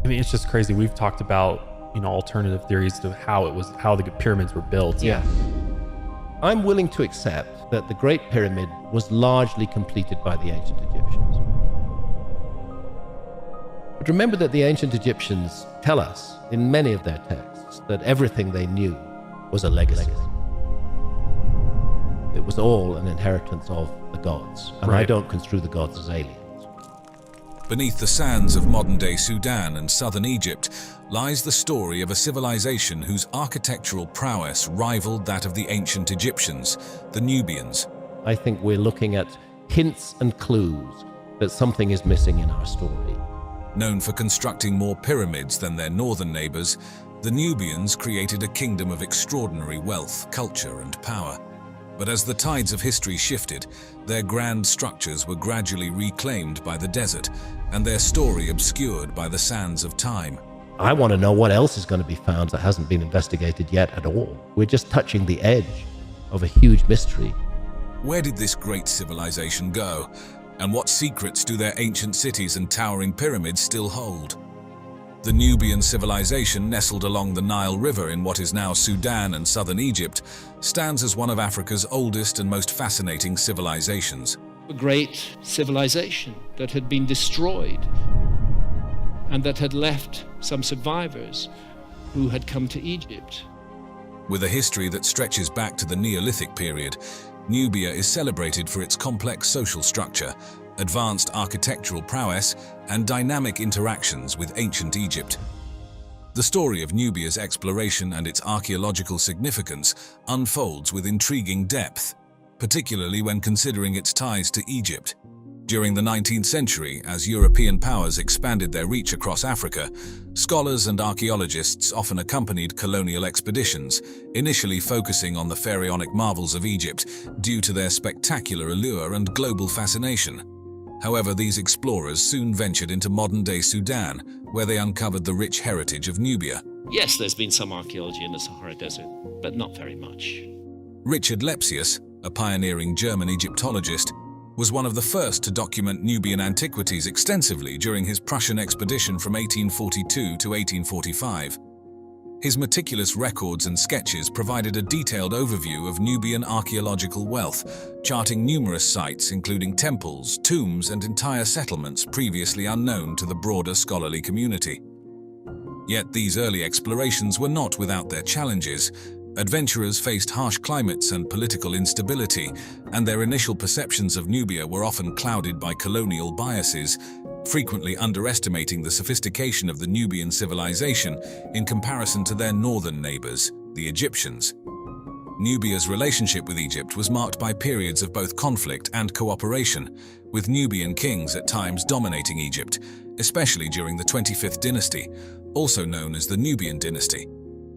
I mean, it's just crazy. We've talked about, alternative theories to how the pyramids were built. Yeah. I'm willing to accept that the Great Pyramid was largely completed by the ancient Egyptians. But remember that the ancient Egyptians tell us in many of their texts that everything they knew was a legacy. It was all an inheritance of the gods, and I don't construe the gods as aliens. Beneath the sands of modern-day Sudan and southern Egypt lies the story of a civilization whose architectural prowess rivaled that of the ancient Egyptians, the Nubians. I think we're looking at hints and clues that something is missing in our story. Known for constructing more pyramids than their northern neighbors, the Nubians created a kingdom of extraordinary wealth, culture, and power. But as the tides of history shifted, their grand structures were gradually reclaimed by the desert, and their story obscured by the sands of time. I want to know what else is going to be found that hasn't been investigated yet at all. We're just touching the edge of a huge mystery. Where did this great civilization go? And what secrets do their ancient cities and towering pyramids still hold? The Nubian civilization, nestled along the Nile River in what is now Sudan and southern Egypt, stands as one of Africa's oldest and most fascinating civilizations. A great civilization that had been destroyed and that had left some survivors who had come to Egypt. With a history that stretches back to the Neolithic period, Nubia is celebrated for its complex social structure, advanced architectural prowess, and dynamic interactions with ancient Egypt. The story of Nubia's exploration and its archaeological significance unfolds with intriguing depth, particularly when considering its ties to Egypt. During the 19th century, as European powers expanded their reach across Africa, scholars and archaeologists often accompanied colonial expeditions, initially focusing on the pharaonic marvels of Egypt due to their spectacular allure and global fascination. However, these explorers soon ventured into modern-day Sudan, where they uncovered the rich heritage of Nubia. Yes, there's been some archaeology in the Sahara Desert, but not very much. Richard Lepsius, a pioneering German Egyptologist, was one of the first to document Nubian antiquities extensively during his Prussian expedition from 1842 to 1845. His meticulous records and sketches provided a detailed overview of Nubian archaeological wealth, charting numerous sites including temples, tombs, and entire settlements previously unknown to the broader scholarly community. Yet these early explorations were not without their challenges. Adventurers faced harsh climates and political instability, and their initial perceptions of Nubia were often clouded by colonial biases, frequently underestimating the sophistication of the Nubian civilization in comparison to their northern neighbors, the Egyptians. Nubia's relationship with Egypt was marked by periods of both conflict and cooperation, with Nubian kings at times dominating Egypt, especially during the 25th dynasty, also known as the Nubian dynasty.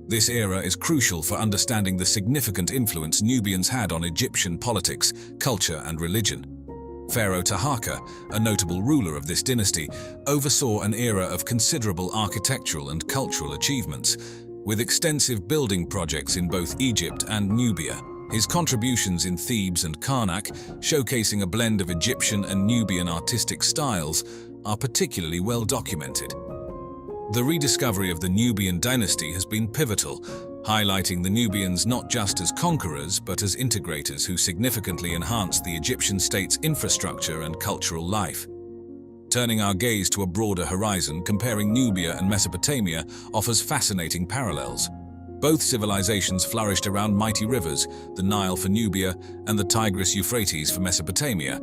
This era is crucial for understanding the significant influence Nubians had on Egyptian politics, culture, and religion. Pharaoh Taharqa, a notable ruler of this dynasty, oversaw an era of considerable architectural and cultural achievements, with extensive building projects in both Egypt and Nubia. His contributions in Thebes and Karnak, showcasing a blend of Egyptian and Nubian artistic styles, are particularly well documented. The rediscovery of the Nubian dynasty has been pivotal, highlighting the Nubians not just as conquerors but as integrators who significantly enhanced the Egyptian state's infrastructure and cultural life. Turning our gaze to a broader horizon, comparing Nubia and Mesopotamia offers fascinating parallels. Both civilizations flourished around mighty rivers, the Nile for Nubia and the Tigris-Euphrates for Mesopotamia,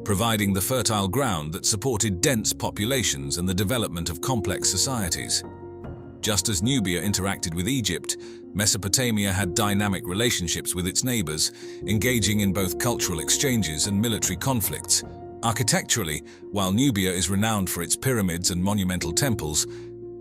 providing the fertile ground that supported dense populations and the development of complex societies. Just as Nubia interacted with Egypt, Mesopotamia had dynamic relationships with its neighbors, engaging in both cultural exchanges and military conflicts. Architecturally, while Nubia is renowned for its pyramids and monumental temples,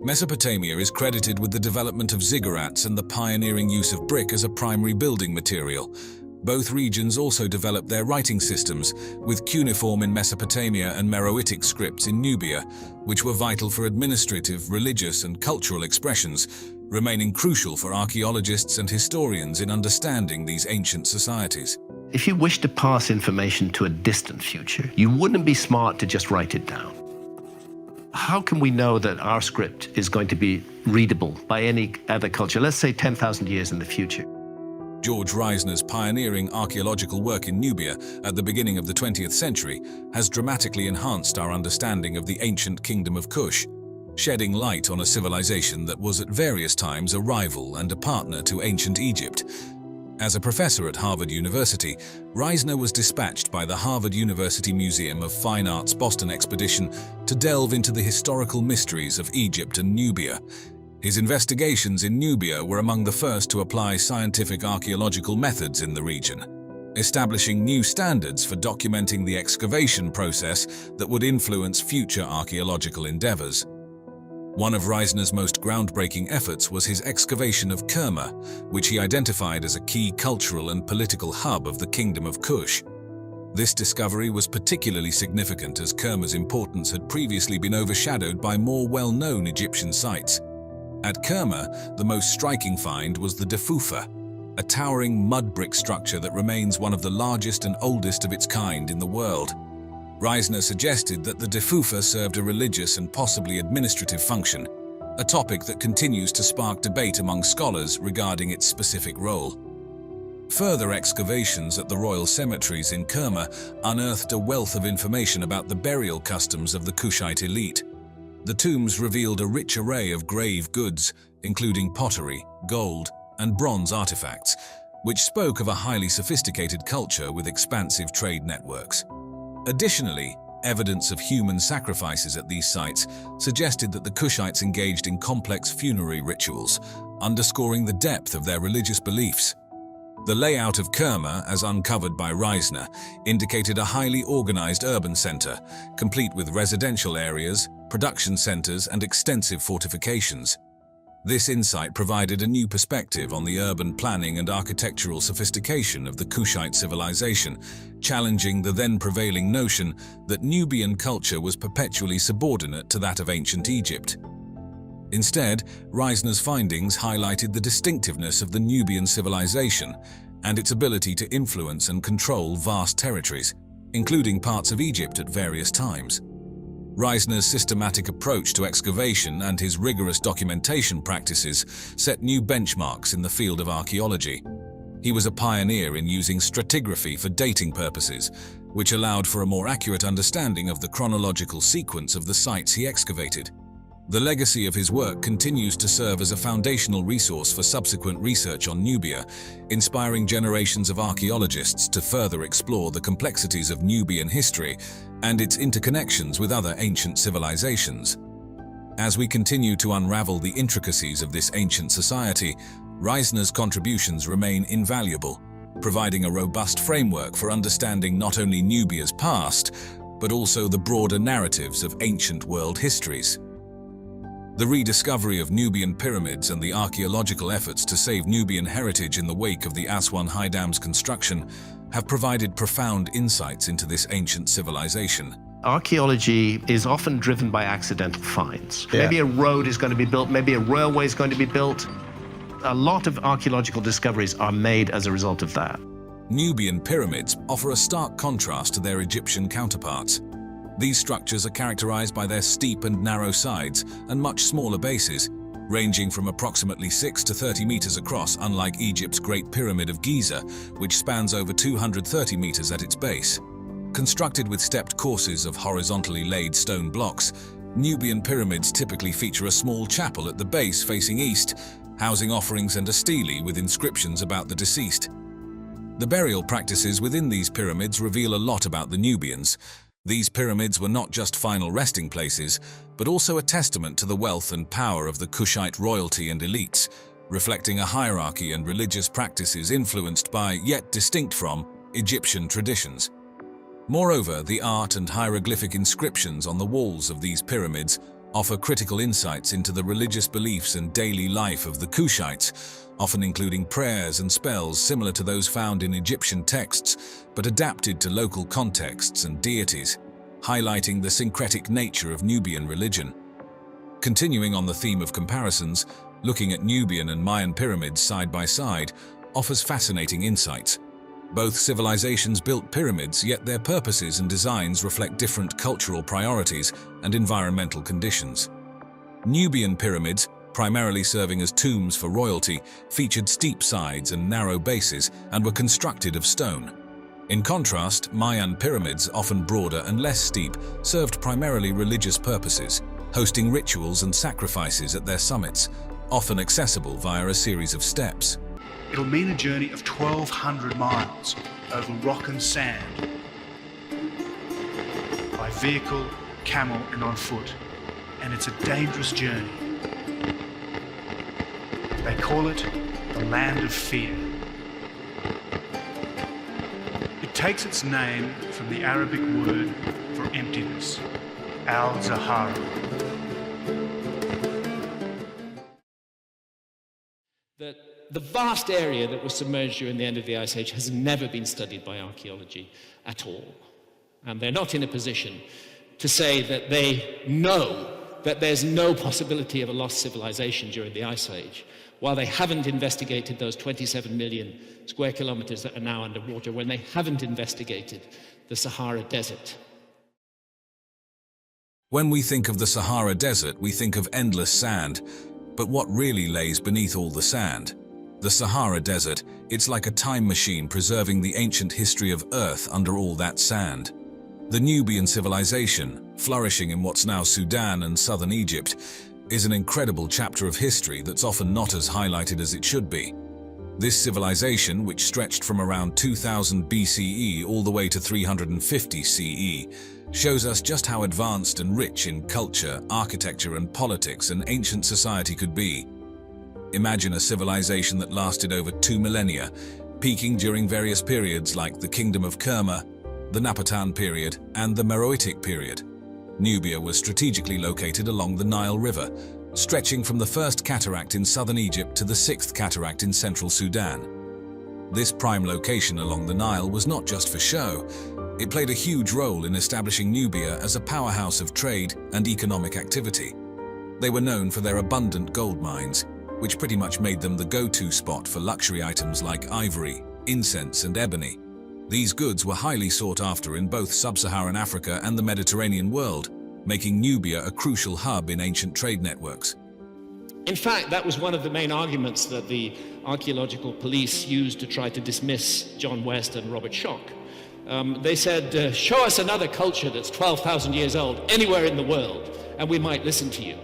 Mesopotamia is credited with the development of ziggurats and the pioneering use of brick as a primary building material. Both regions also developed their writing systems, with cuneiform in Mesopotamia and Meroitic scripts in Nubia, which were vital for administrative, religious, and cultural expressions, remaining crucial for archaeologists and historians in understanding these ancient societies. If you wish to pass information to a distant future, you wouldn't be smart to just write it down. How can we know that our script is going to be readable by any other culture, let's say 10,000 years in the future? George Reisner's pioneering archaeological work in Nubia at the beginning of the 20th century has dramatically enhanced our understanding of the ancient kingdom of Kush, shedding light on a civilization that was at various times a rival and a partner to ancient Egypt. As a professor at Harvard University, Reisner was dispatched by the Harvard University Museum of Fine Arts Boston expedition to delve into the historical mysteries of Egypt and Nubia. His investigations in Nubia were among the first to apply scientific archaeological methods in the region, establishing new standards for documenting the excavation process that would influence future archaeological endeavors. One of Reisner's most groundbreaking efforts was his excavation of Kerma, which he identified as a key cultural and political hub of the Kingdom of Kush. This discovery was particularly significant as Kerma's importance had previously been overshadowed by more well-known Egyptian sites. At Kerma, the most striking find was the Defufa, a towering mud brick structure that remains one of the largest and oldest of its kind in the world. Reisner suggested that the Defufa served a religious and possibly administrative function, a topic that continues to spark debate among scholars regarding its specific role. Further excavations at the royal cemeteries in Kerma unearthed a wealth of information about the burial customs of the Kushite elite. The tombs revealed a rich array of grave goods, including pottery, gold, and bronze artifacts, which spoke of a highly sophisticated culture with expansive trade networks. Additionally, evidence of human sacrifices at these sites suggested that the Kushites engaged in complex funerary rituals, underscoring the depth of their religious beliefs. The layout of Kerma, as uncovered by Reisner, indicated a highly organized urban center, complete with residential areas, production centers, and extensive fortifications. This insight provided a new perspective on the urban planning and architectural sophistication of the Kushite civilization, challenging the then prevailing notion that Nubian culture was perpetually subordinate to that of ancient Egypt. Instead, Reisner's findings highlighted the distinctiveness of the Nubian civilization and its ability to influence and control vast territories, including parts of Egypt at various times. Reisner's systematic approach to excavation and his rigorous documentation practices set new benchmarks in the field of archaeology. He was a pioneer in using stratigraphy for dating purposes, which allowed for a more accurate understanding of the chronological sequence of the sites he excavated. The legacy of his work continues to serve as a foundational resource for subsequent research on Nubia, inspiring generations of archaeologists to further explore the complexities of Nubian history and its interconnections with other ancient civilizations. As we continue to unravel the intricacies of this ancient society, Reisner's contributions remain invaluable, providing a robust framework for understanding not only Nubia's past, but also the broader narratives of ancient world histories. The rediscovery of Nubian pyramids and the archaeological efforts to save Nubian heritage in the wake of the Aswan High Dam's construction have provided profound insights into this ancient civilization. Archaeology is often driven by accidental finds. Yeah. Maybe a road is going to be built, maybe a railway is going to be built. A lot of archaeological discoveries are made as a result of that. Nubian pyramids offer a stark contrast to their Egyptian counterparts. These structures are characterized by their steep and narrow sides and much smaller bases, ranging from approximately 6 to 30 meters across, unlike Egypt's Great Pyramid of Giza, which spans over 230 meters at its base. Constructed with stepped courses of horizontally laid stone blocks, Nubian pyramids typically feature a small chapel at the base facing east, housing offerings and a stele with inscriptions about the deceased. The burial practices within these pyramids reveal a lot about the Nubians. These pyramids were not just final resting places, but also a testament to the wealth and power of the Kushite royalty and elites, reflecting a hierarchy and religious practices influenced by, yet distinct from, Egyptian traditions. Moreover, the art and hieroglyphic inscriptions on the walls of these pyramids offer critical insights into the religious beliefs and daily life of the Kushites, often including prayers and spells similar to those found in Egyptian texts, but adapted to local contexts and deities, highlighting the syncretic nature of Nubian religion. Continuing on the theme of comparisons, looking at Nubian and Mayan pyramids side by side offers fascinating insights. Both civilizations built pyramids, yet their purposes and designs reflect different cultural priorities and environmental conditions. Nubian pyramids, primarily serving as tombs for royalty, featured steep sides and narrow bases and were constructed of stone. In contrast, Mayan pyramids, often broader and less steep, served primarily religious purposes, hosting rituals and sacrifices at their summits, often accessible via a series of steps. It'll mean a journey of 1,200 miles over rock and sand, by vehicle, camel and on foot, and it's a dangerous journey. They call it the land of fear. It takes its name from the Arabic word for emptiness, al-Zahara. The vast area that was submerged during the end of the Ice Age has never been studied by archaeology at all. And they're not in a position to say that they know that there's no possibility of a lost civilization during the Ice Age, while they haven't investigated those 27 million square kilometers that are now underwater, when they haven't investigated the Sahara Desert. When we think of the Sahara Desert, we think of endless sand. But what really lays beneath all the sand? The Sahara Desert, it's like a time machine preserving the ancient history of Earth under all that sand. The Nubian civilization, flourishing in what's now Sudan and southern Egypt, is an incredible chapter of history that's often not as highlighted as it should be. This civilization, which stretched from around 2000 BCE all the way to 350 CE, shows us just how advanced and rich in culture, architecture and politics an ancient society could be. Imagine a civilization that lasted over 2 millennia, peaking during various periods like the Kingdom of Kerma, the Napatan period, and the Meroitic period. Nubia was strategically located along the Nile River, stretching from the first cataract in southern Egypt to the sixth cataract in central Sudan. This prime location along the Nile was not just for show. It played a huge role in establishing Nubia as a powerhouse of trade and economic activity. They were known for their abundant gold mines, which pretty much made them the go-to spot for luxury items like ivory, incense, and ebony. These goods were highly sought after in both sub-Saharan Africa and the Mediterranean world, making Nubia a crucial hub in ancient trade networks. In fact, that was one of the main arguments that the archaeological police used to try to dismiss John West and Robert Schoch. They said, show us another culture that's 12,000 years old anywhere in the world, and we might listen to you.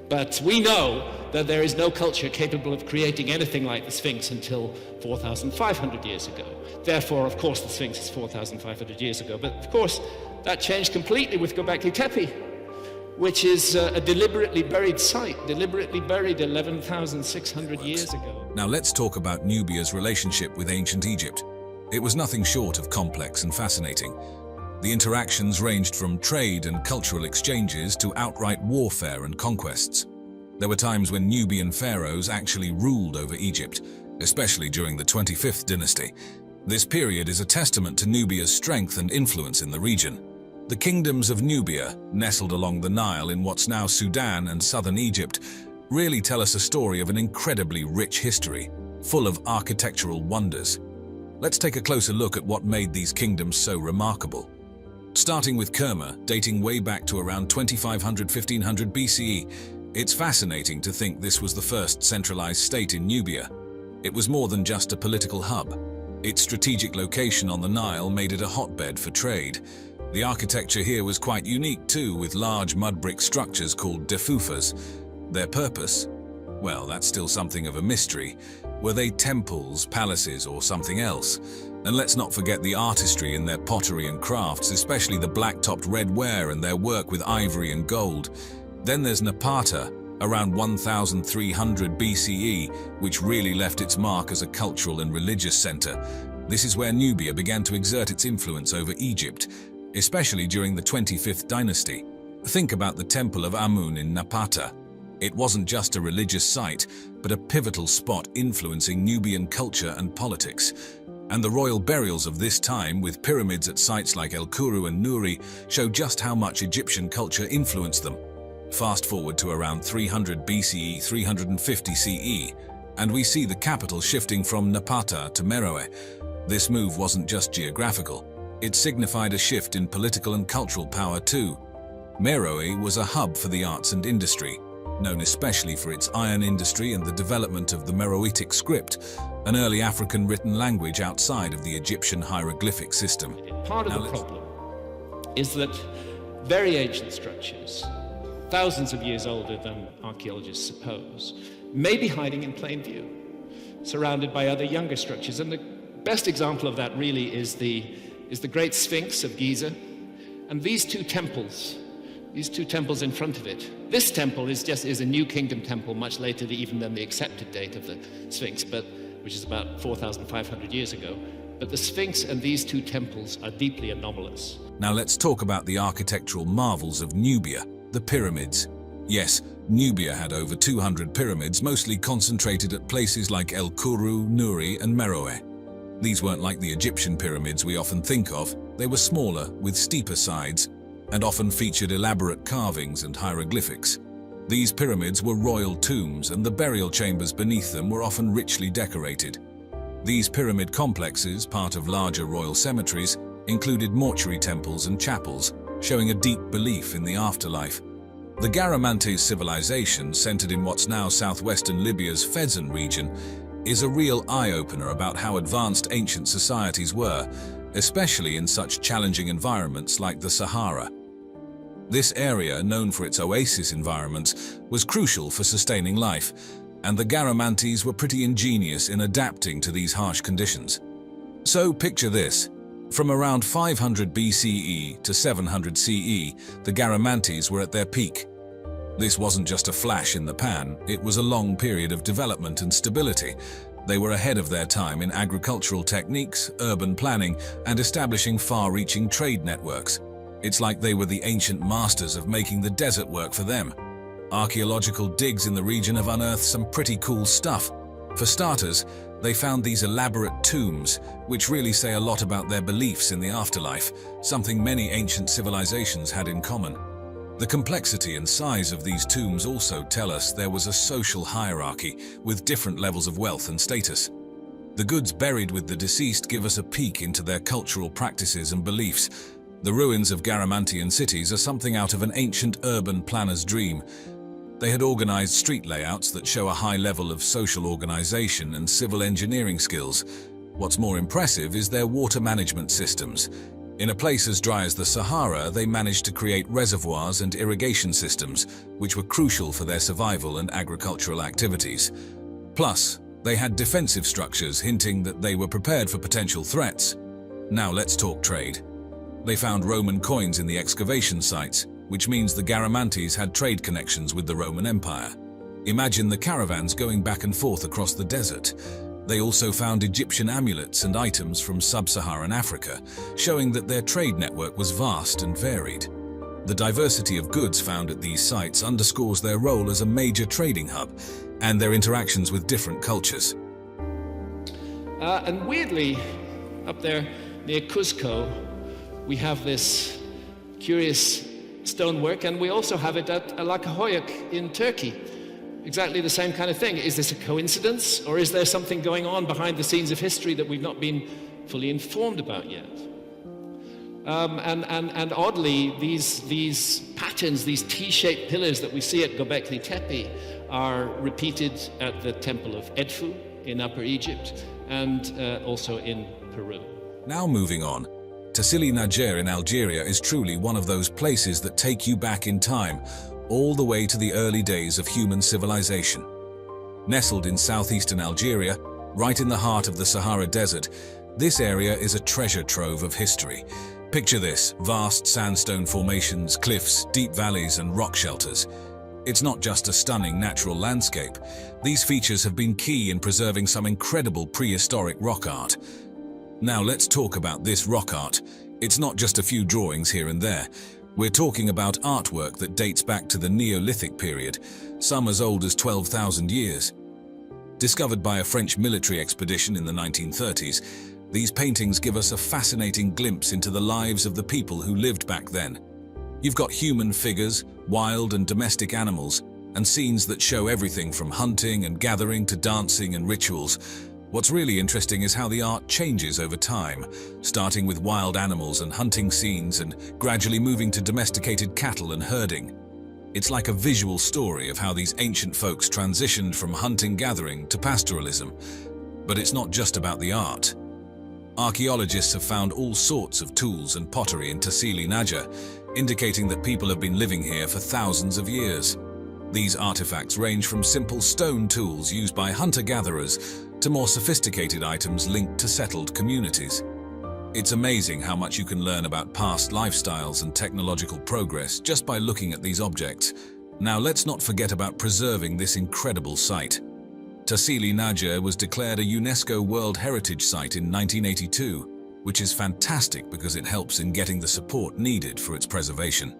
But we know that there is no culture capable of creating anything like the Sphinx until 4,500 years ago. Therefore, of course, the Sphinx is 4,500 years ago. But of course, that changed completely with Göbekli Tepe, which is a deliberately buried site, deliberately buried 11,600 years ago. Now let's talk about Nubia's relationship with ancient Egypt. It was nothing short of complex and fascinating. The interactions ranged from trade and cultural exchanges to outright warfare and conquests. There were times when Nubian pharaohs actually ruled over Egypt, especially during the 25th dynasty. This period is a testament to Nubia's strength and influence in the region. The kingdoms of Nubia, nestled along the Nile in what's now Sudan and southern Egypt, really tell us a story of an incredibly rich history, full of architectural wonders. Let's take a closer look at what made these kingdoms so remarkable. Starting with Kerma, dating way back to around 2500–1500 BCE, it's fascinating to think this was the first centralized state in Nubia. It was more than just a political hub. Its strategic location on the Nile made it a hotbed for trade. The architecture here was quite unique too, with large mud brick structures called defufas. Their purpose? Well, that's still something of a mystery. Were they temples, palaces, or something else? And let's not forget the artistry in their pottery and crafts, especially the black-topped red ware and their work with ivory and gold. Then there's Napata, around 1300 BCE, which really left its mark as a cultural and religious center. This is where Nubia began to exert its influence over Egypt, especially during the 25th dynasty. Think about the Temple of Amun in Napata. It wasn't just a religious site, but a pivotal spot influencing Nubian culture and politics. And the royal burials of this time, with pyramids at sites like El Kuru and Nuri, show just how much Egyptian culture influenced them. Fast forward to around 300 BCE, 350 CE, and we see the capital shifting from Napata to Meroe. This move wasn't just geographical, it signified a shift in political and cultural power too. Meroe was a hub for the arts and industry, known especially for its iron industry and the development of the Meroitic script, an early African written language outside of the Egyptian hieroglyphic system. Part of the problem is that very ancient structures, thousands of years older than archaeologists suppose, may be hiding in plain view, surrounded by other younger structures. And the best example of that really is the Great Sphinx of Giza, and these two temples in front of it. This temple is a New Kingdom temple, much later even than the accepted date of the Sphinx, which is about 4,500 years ago. But the Sphinx and these two temples are deeply anomalous. Now let's talk about the architectural marvels of Nubia, the pyramids. Yes, Nubia had over 200 pyramids, mostly concentrated at places like El Kuru, Nuri, and Meroe. These weren't like the Egyptian pyramids we often think of. They were smaller, with steeper sides, and often featured elaborate carvings and hieroglyphics. These pyramids were royal tombs, and the burial chambers beneath them were often richly decorated. These pyramid complexes, part of larger royal cemeteries, included mortuary temples and chapels, showing a deep belief in the afterlife. The Garamantes civilization, centered in what's now southwestern Libya's Fezzan region, is a real eye-opener about how advanced ancient societies were, especially in such challenging environments like the Sahara. This area, known for its oasis environments, was crucial for sustaining life, and the Garamantes were pretty ingenious in adapting to these harsh conditions. So picture this. From around 500 BCE to 700 CE, the Garamantes were at their peak. This wasn't just a flash in the pan, it was a long period of development and stability. They were ahead of their time in agricultural techniques, urban planning, and establishing far-reaching trade networks. It's like they were the ancient masters of making the desert work for them. Archaeological digs in the region have unearthed some pretty cool stuff. For starters, they found these elaborate tombs, which really say a lot about their beliefs in the afterlife, something many ancient civilizations had in common. The complexity and size of these tombs also tell us there was a social hierarchy with different levels of wealth and status. The goods buried with the deceased give us a peek into their cultural practices and beliefs. The ruins of Garamantean cities are something out of an ancient urban planner's dream. They had organized street layouts that show a high level of social organization and civil engineering skills. What's more impressive is their water management systems. In a place as dry as the Sahara, they managed to create reservoirs and irrigation systems, which were crucial for their survival and agricultural activities. Plus, they had defensive structures hinting that they were prepared for potential threats. Now let's talk trade. They found Roman coins in the excavation sites, which means the Garamantes had trade connections with the Roman Empire. Imagine the caravans going back and forth across the desert. They also found Egyptian amulets and items from sub-Saharan Africa, showing that their trade network was vast and varied. The diversity of goods found at these sites underscores their role as a major trading hub and their interactions with different cultures. And weirdly, up there near Cuzco, we have this curious stonework, and we also have it at Alakahoyuk in Turkey. Exactly the same kind of thing. Is this a coincidence, or is there something going on behind the scenes of history that we've not been fully informed about yet? And oddly, these patterns, these T-shaped pillars that we see at Göbekli Tepe are repeated at the Temple of Edfu in Upper Egypt and also in Peru. Now moving on. Tassili Niger in Algeria is truly one of those places that take you back in time, all the way to the early days of human civilization. Nestled in southeastern Algeria, right in the heart of the Sahara Desert, this area is a treasure trove of history. Picture this: vast sandstone formations, cliffs, deep valleys, and rock shelters. It's not just a stunning natural landscape. These features have been key in preserving some incredible prehistoric rock art. Now let's talk about this rock art. It's not just a few drawings here and there. We're talking about artwork that dates back to the Neolithic period, some as old as 12,000 years. Discovered by a French military expedition in the 1930s, these paintings give us a fascinating glimpse into the lives of the people who lived back then. You've got human figures, wild and domestic animals, and scenes that show everything from hunting and gathering to dancing and rituals. What's really interesting is how the art changes over time, starting with wild animals and hunting scenes and gradually moving to domesticated cattle and herding. It's like a visual story of how these ancient folks transitioned from hunting-gathering to pastoralism. But it's not just about the art. Archaeologists have found all sorts of tools and pottery in Tassili, indicating that people have been living here for thousands of years. These artifacts range from simple stone tools used by hunter-gatherers to more sophisticated items linked to settled communities. It's amazing how much you can learn about past lifestyles and technological progress just by looking at these objects. Now let's not forget about preserving this incredible site. Tassili was declared a UNESCO World Heritage Site in 1982, which is fantastic because it helps in getting the support needed for its preservation.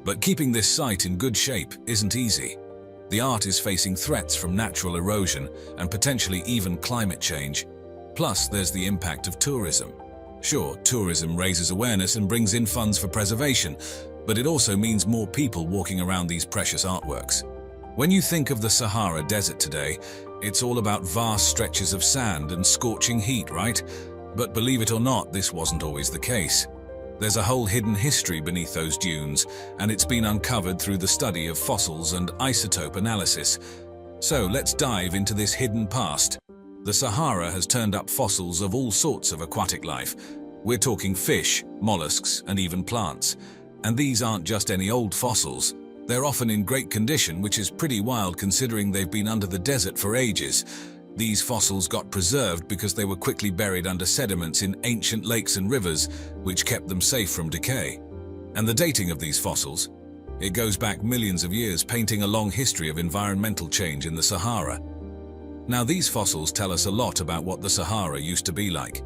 But keeping this site in good shape isn't easy. The art is facing threats from natural erosion and potentially even climate change. Plus, there's the impact of tourism. Sure, tourism raises awareness and brings in funds for preservation, but it also means more people walking around these precious artworks. When you think of the Sahara Desert today, it's all about vast stretches of sand and scorching heat, right? But believe it or not, this wasn't always the case. There's a whole hidden history beneath those dunes, and it's been uncovered through the study of fossils and isotope analysis. So let's dive into this hidden past. The Sahara has turned up fossils of all sorts of aquatic life. We're talking fish, mollusks, and even plants. And these aren't just any old fossils. They're often in great condition, which is pretty wild considering they've been under the desert for ages. These fossils got preserved because they were quickly buried under sediments in ancient lakes and rivers, which kept them safe from decay. And the dating of these fossils? It goes back millions of years, painting a long history of environmental change in the Sahara. Now, these fossils tell us a lot about what the Sahara used to be like.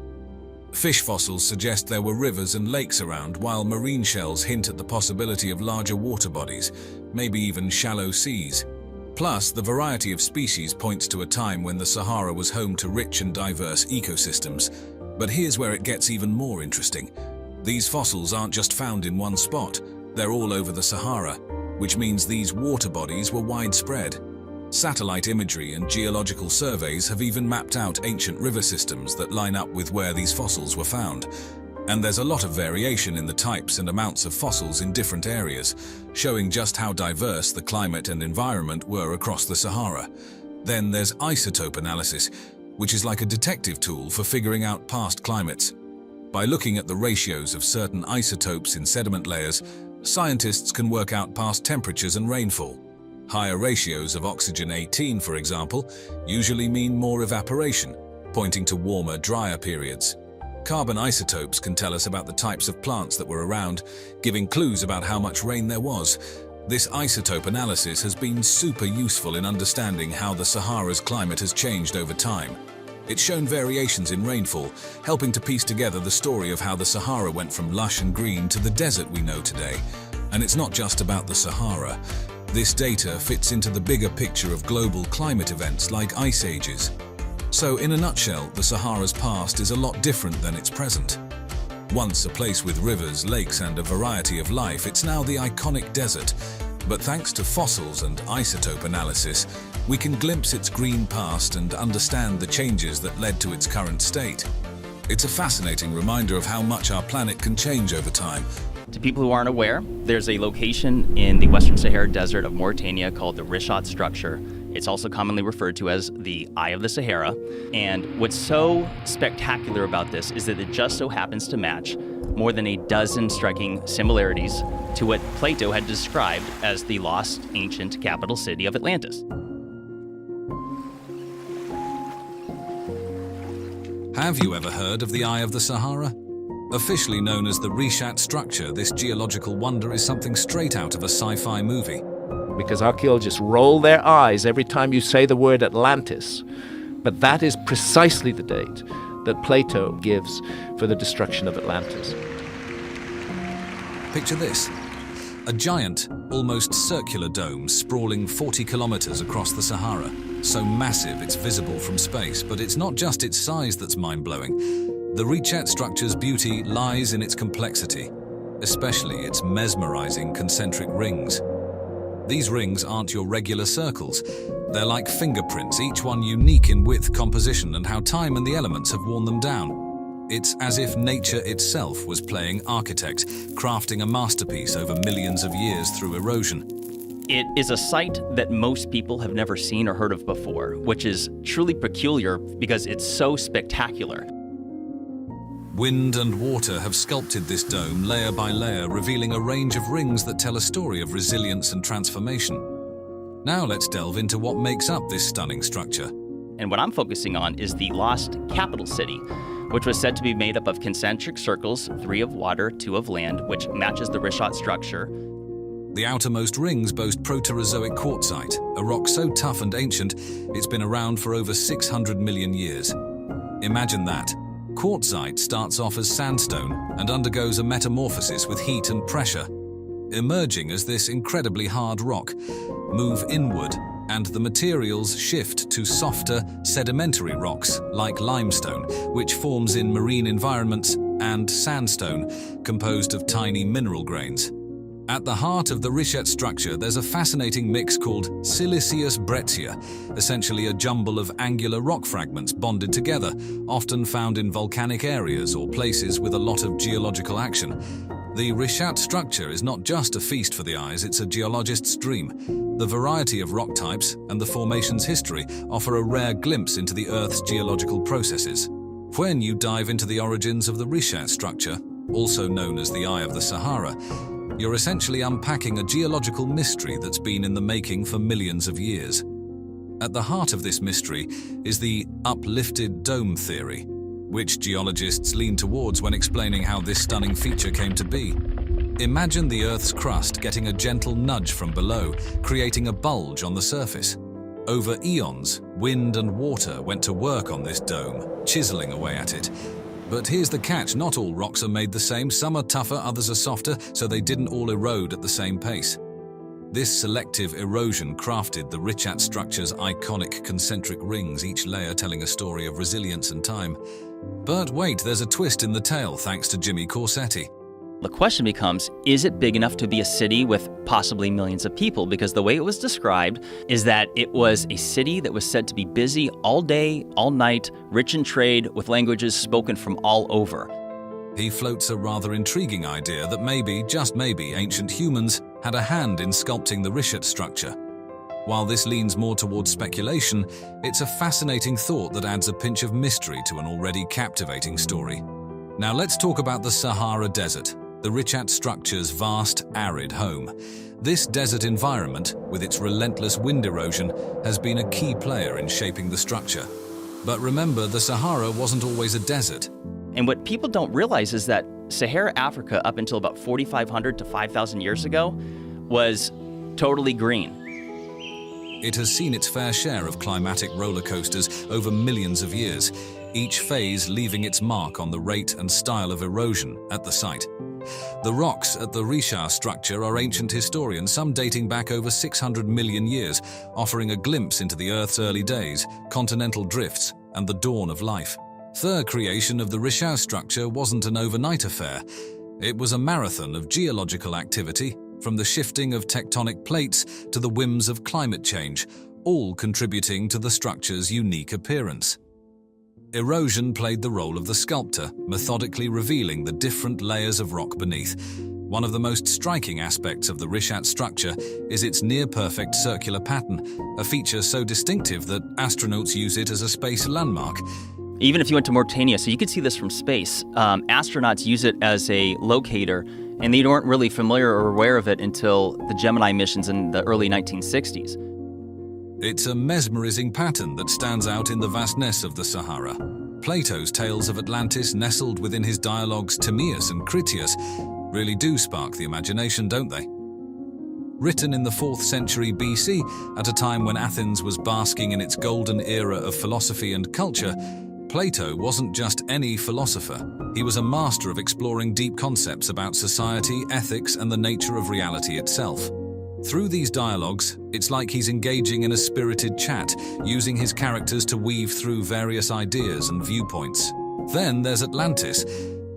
Fish fossils suggest there were rivers and lakes around, while marine shells hint at the possibility of larger water bodies, maybe even shallow seas. Plus, the variety of species points to a time when the Sahara was home to rich and diverse ecosystems. But here's where it gets even more interesting. These fossils aren't just found in one spot, they're all over the Sahara, which means these water bodies were widespread. Satellite imagery and geological surveys have even mapped out ancient river systems that line up with where these fossils were found. And there's a lot of variation in the types and amounts of fossils in different areas, showing just how diverse the climate and environment were across the Sahara. Then there's isotope analysis, which is like a detective tool for figuring out past climates. By looking at the ratios of certain isotopes in sediment layers, scientists can work out past temperatures and rainfall. Higher ratios of oxygen-18, for example, usually mean more evaporation, pointing to warmer, drier periods. Carbon isotopes can tell us about the types of plants that were around, giving clues about how much rain there was. This isotope analysis has been super useful in understanding how the Sahara's climate has changed over time. It's shown variations in rainfall, helping to piece together the story of how the Sahara went from lush and green to the desert we know today. And it's not just about the Sahara. This data fits into the bigger picture of global climate events like ice ages. So in a nutshell, the Sahara's past is a lot different than its present. Once a place with rivers, lakes, and a variety of life, it's now the iconic desert. But thanks to fossils and isotope analysis, we can glimpse its green past and understand the changes that led to its current state. It's a fascinating reminder of how much our planet can change over time. To people who aren't aware, there's a location in the Western Sahara Desert of Mauritania called the Rishat structure. It's also commonly referred to as the Eye of the Sahara. And what's so spectacular about this is that it just so happens to match more than a dozen striking similarities to what Plato had described as the lost ancient capital city of Atlantis. Have you ever heard of the Eye of the Sahara? Officially known as the Rishat structure, this geological wonder is something straight out of a sci-fi movie. Because archaeologists roll their eyes every time you say the word Atlantis. But that is precisely the date that Plato gives for the destruction of Atlantis. Picture this. A giant, almost circular dome sprawling 40 kilometers across the Sahara. So massive it's visible from space, but it's not just its size that's mind-blowing. The Rishat structure's beauty lies in its complexity, especially its mesmerizing concentric rings. These rings aren't your regular circles. They're like fingerprints, each one unique in width, composition, and how time and the elements have worn them down. It's as if nature itself was playing architect, crafting a masterpiece over millions of years through erosion. It is a site that most people have never seen or heard of before, which is truly peculiar because it's so spectacular. Wind and water have sculpted this dome layer by layer, revealing a range of rings that tell a story of resilience and transformation. Now let's delve into what makes up this stunning structure. And what I'm focusing on is the lost capital city, which was said to be made up of concentric circles, 3 of water, 2 of land, which matches the Richat structure. The outermost rings boast Proterozoic quartzite, a rock so tough and ancient it's been around for over 600 million years. Imagine that. Quartzite starts off as sandstone and undergoes a metamorphosis with heat and pressure, emerging as this incredibly hard rock. Move inward, and the materials shift to softer, sedimentary rocks like limestone, which forms in marine environments, and sandstone, composed of tiny mineral grains. At the heart of the Richat structure, there's a fascinating mix called siliceous breccia, essentially a jumble of angular rock fragments bonded together, often found in volcanic areas or places with a lot of geological action. The Richat structure is not just a feast for the eyes, it's a geologist's dream. The variety of rock types and the formation's history offer a rare glimpse into the Earth's geological processes. When you dive into the origins of the Richat structure, also known as the Eye of the Sahara, you're essentially unpacking a geological mystery that's been in the making for millions of years. At the heart of this mystery is the uplifted dome theory, which geologists lean towards when explaining how this stunning feature came to be. Imagine the Earth's crust getting a gentle nudge from below, creating a bulge on the surface. Over eons, wind and water went to work on this dome, chiseling away at it. But here's the catch, not all rocks are made the same. Some are tougher, others are softer, so they didn't all erode at the same pace. This selective erosion crafted the Richat structure's iconic concentric rings, each layer telling a story of resilience and time. But wait, there's a twist in the tale thanks to Jimmy Corsetti. The question becomes, is it big enough to be a city with possibly millions of people? Because the way it was described is that it was a city that was said to be busy all day, all night, rich in trade, with languages spoken from all over. He floats a rather intriguing idea that maybe, just maybe, ancient humans had a hand in sculpting the Richat structure. While this leans more towards speculation, it's a fascinating thought that adds a pinch of mystery to an already captivating story. Now let's talk about the Sahara Desert, the Richat structure's vast, arid home. This desert environment, with its relentless wind erosion, has been a key player in shaping the structure. But remember, the Sahara wasn't always a desert. And what people don't realize is that Sahara Africa, up until about 4,500 to 5,000 years ago, was totally green. It has seen its fair share of climatic roller coasters over millions of years, each phase leaving its mark on the rate and style of erosion at the site. The rocks at the Richat structure are ancient historians, some dating back over 600 million years, offering a glimpse into the Earth's early days, continental drifts, and the dawn of life. The creation of the Richat structure wasn't an overnight affair. It was a marathon of geological activity, from the shifting of tectonic plates to the whims of climate change, all contributing to the structure's unique appearance. Erosion played the role of the sculptor, methodically revealing the different layers of rock beneath. One of the most striking aspects of the Richat structure is its near-perfect circular pattern, a feature so distinctive that astronauts use it as a space landmark. Even if you went to Mauritania, so you could see this from space, astronauts use it as a locator, and they weren't really familiar or aware of it until the Gemini missions in the early 1960s. It's a mesmerizing pattern that stands out in the vastness of the Sahara. Plato's tales of Atlantis, nestled within his dialogues Timaeus and Critias, really do spark the imagination, don't they? Written in the 4th century BC, at a time when Athens was basking in its golden era of philosophy and culture, Plato wasn't just any philosopher. He was a master of exploring deep concepts about society, ethics, and the nature of reality itself. Through these dialogues, it's like he's engaging in a spirited chat, using his characters to weave through various ideas and viewpoints. Then there's Atlantis,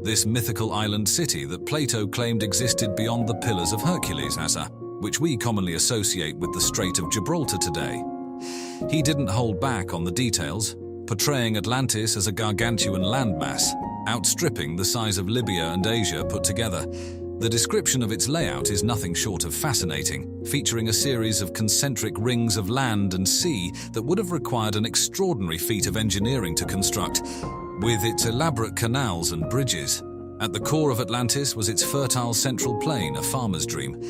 this mythical island city that Plato claimed existed beyond the Pillars of Hercules as a which we commonly associate with the Strait of Gibraltar today. He didn't hold back on the details, portraying Atlantis as a gargantuan landmass, outstripping the size of Libya and Asia put together. The description of its layout is nothing short of fascinating, featuring a series of concentric rings of land and sea that would have required an extraordinary feat of engineering to construct, with its elaborate canals and bridges. At the core of Atlantis was its fertile central plain, a farmer's dream,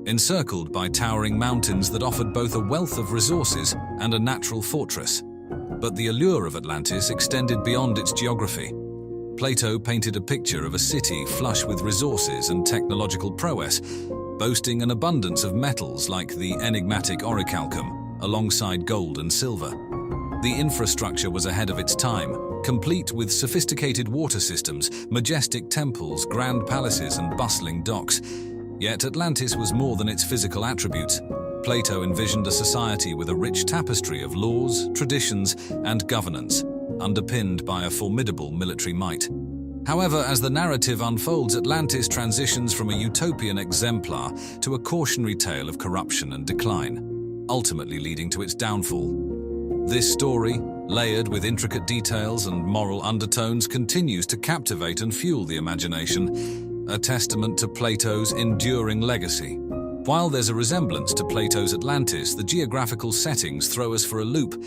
encircled by towering mountains that offered both a wealth of resources and a natural fortress. But the allure of Atlantis extended beyond its geography. Plato painted a picture of a city flush with resources and technological prowess, boasting an abundance of metals like the enigmatic orichalcum, alongside gold and silver. The infrastructure was ahead of its time, complete with sophisticated water systems, majestic temples, grand palaces, and bustling docks. Yet Atlantis was more than its physical attributes. Plato envisioned a society with a rich tapestry of laws, traditions, and governance, underpinned by a formidable military might. However, as the narrative unfolds, Atlantis transitions from a utopian exemplar to a cautionary tale of corruption and decline, ultimately leading to its downfall. This story, layered with intricate details and moral undertones, continues to captivate and fuel the imagination, a testament to Plato's enduring legacy. While there's a resemblance to Plato's Atlantis, the geographical settings throw us for a loop.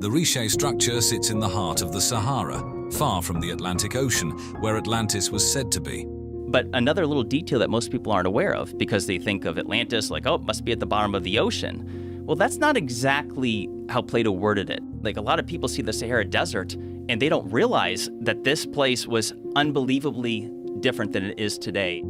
The Riche structure sits in the heart of the Sahara, far from the Atlantic Ocean, where Atlantis was said to be. But another little detail that most people aren't aware of, because they think of Atlantis like, oh, it must be at the bottom of the ocean. Well, that's not exactly how Plato worded it. Like, a lot of people see the Sahara Desert, and they don't realize that this place was unbelievably different than it is today.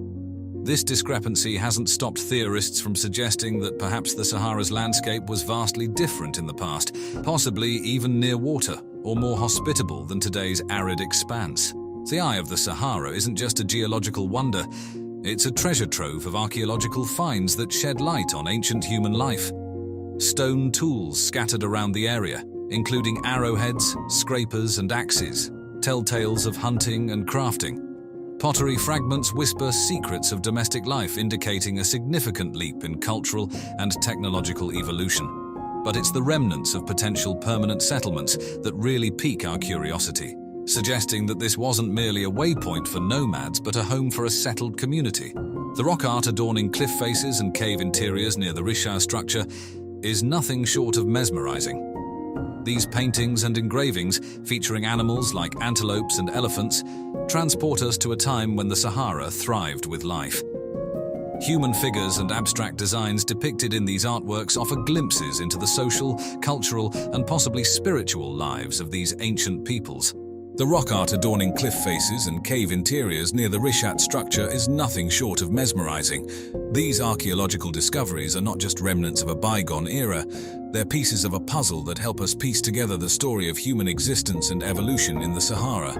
This discrepancy hasn't stopped theorists from suggesting that perhaps the Sahara's landscape was vastly different in the past, possibly even near water, or more hospitable than today's arid expanse. The Eye of the Sahara isn't just a geological wonder, it's a treasure trove of archaeological finds that shed light on ancient human life. Stone tools scattered around the area, including arrowheads, scrapers, and axes, tell tales of hunting and crafting. Pottery fragments whisper secrets of domestic life, indicating a significant leap in cultural and technological evolution. But it's the remnants of potential permanent settlements that really pique our curiosity, suggesting that this wasn't merely a waypoint for nomads, but a home for a settled community. The rock art adorning cliff faces and cave interiors near the Risha structure is nothing short of mesmerizing. These paintings and engravings, featuring animals like antelopes and elephants, transport us to a time when the Sahara thrived with life. Human figures and abstract designs depicted in these artworks offer glimpses into the social, cultural, and possibly spiritual lives of these ancient peoples. The rock art adorning cliff faces and cave interiors near the Rishat structure is nothing short of mesmerizing. These archaeological discoveries are not just remnants of a bygone era, they're pieces of a puzzle that help us piece together the story of human existence and evolution in the Sahara.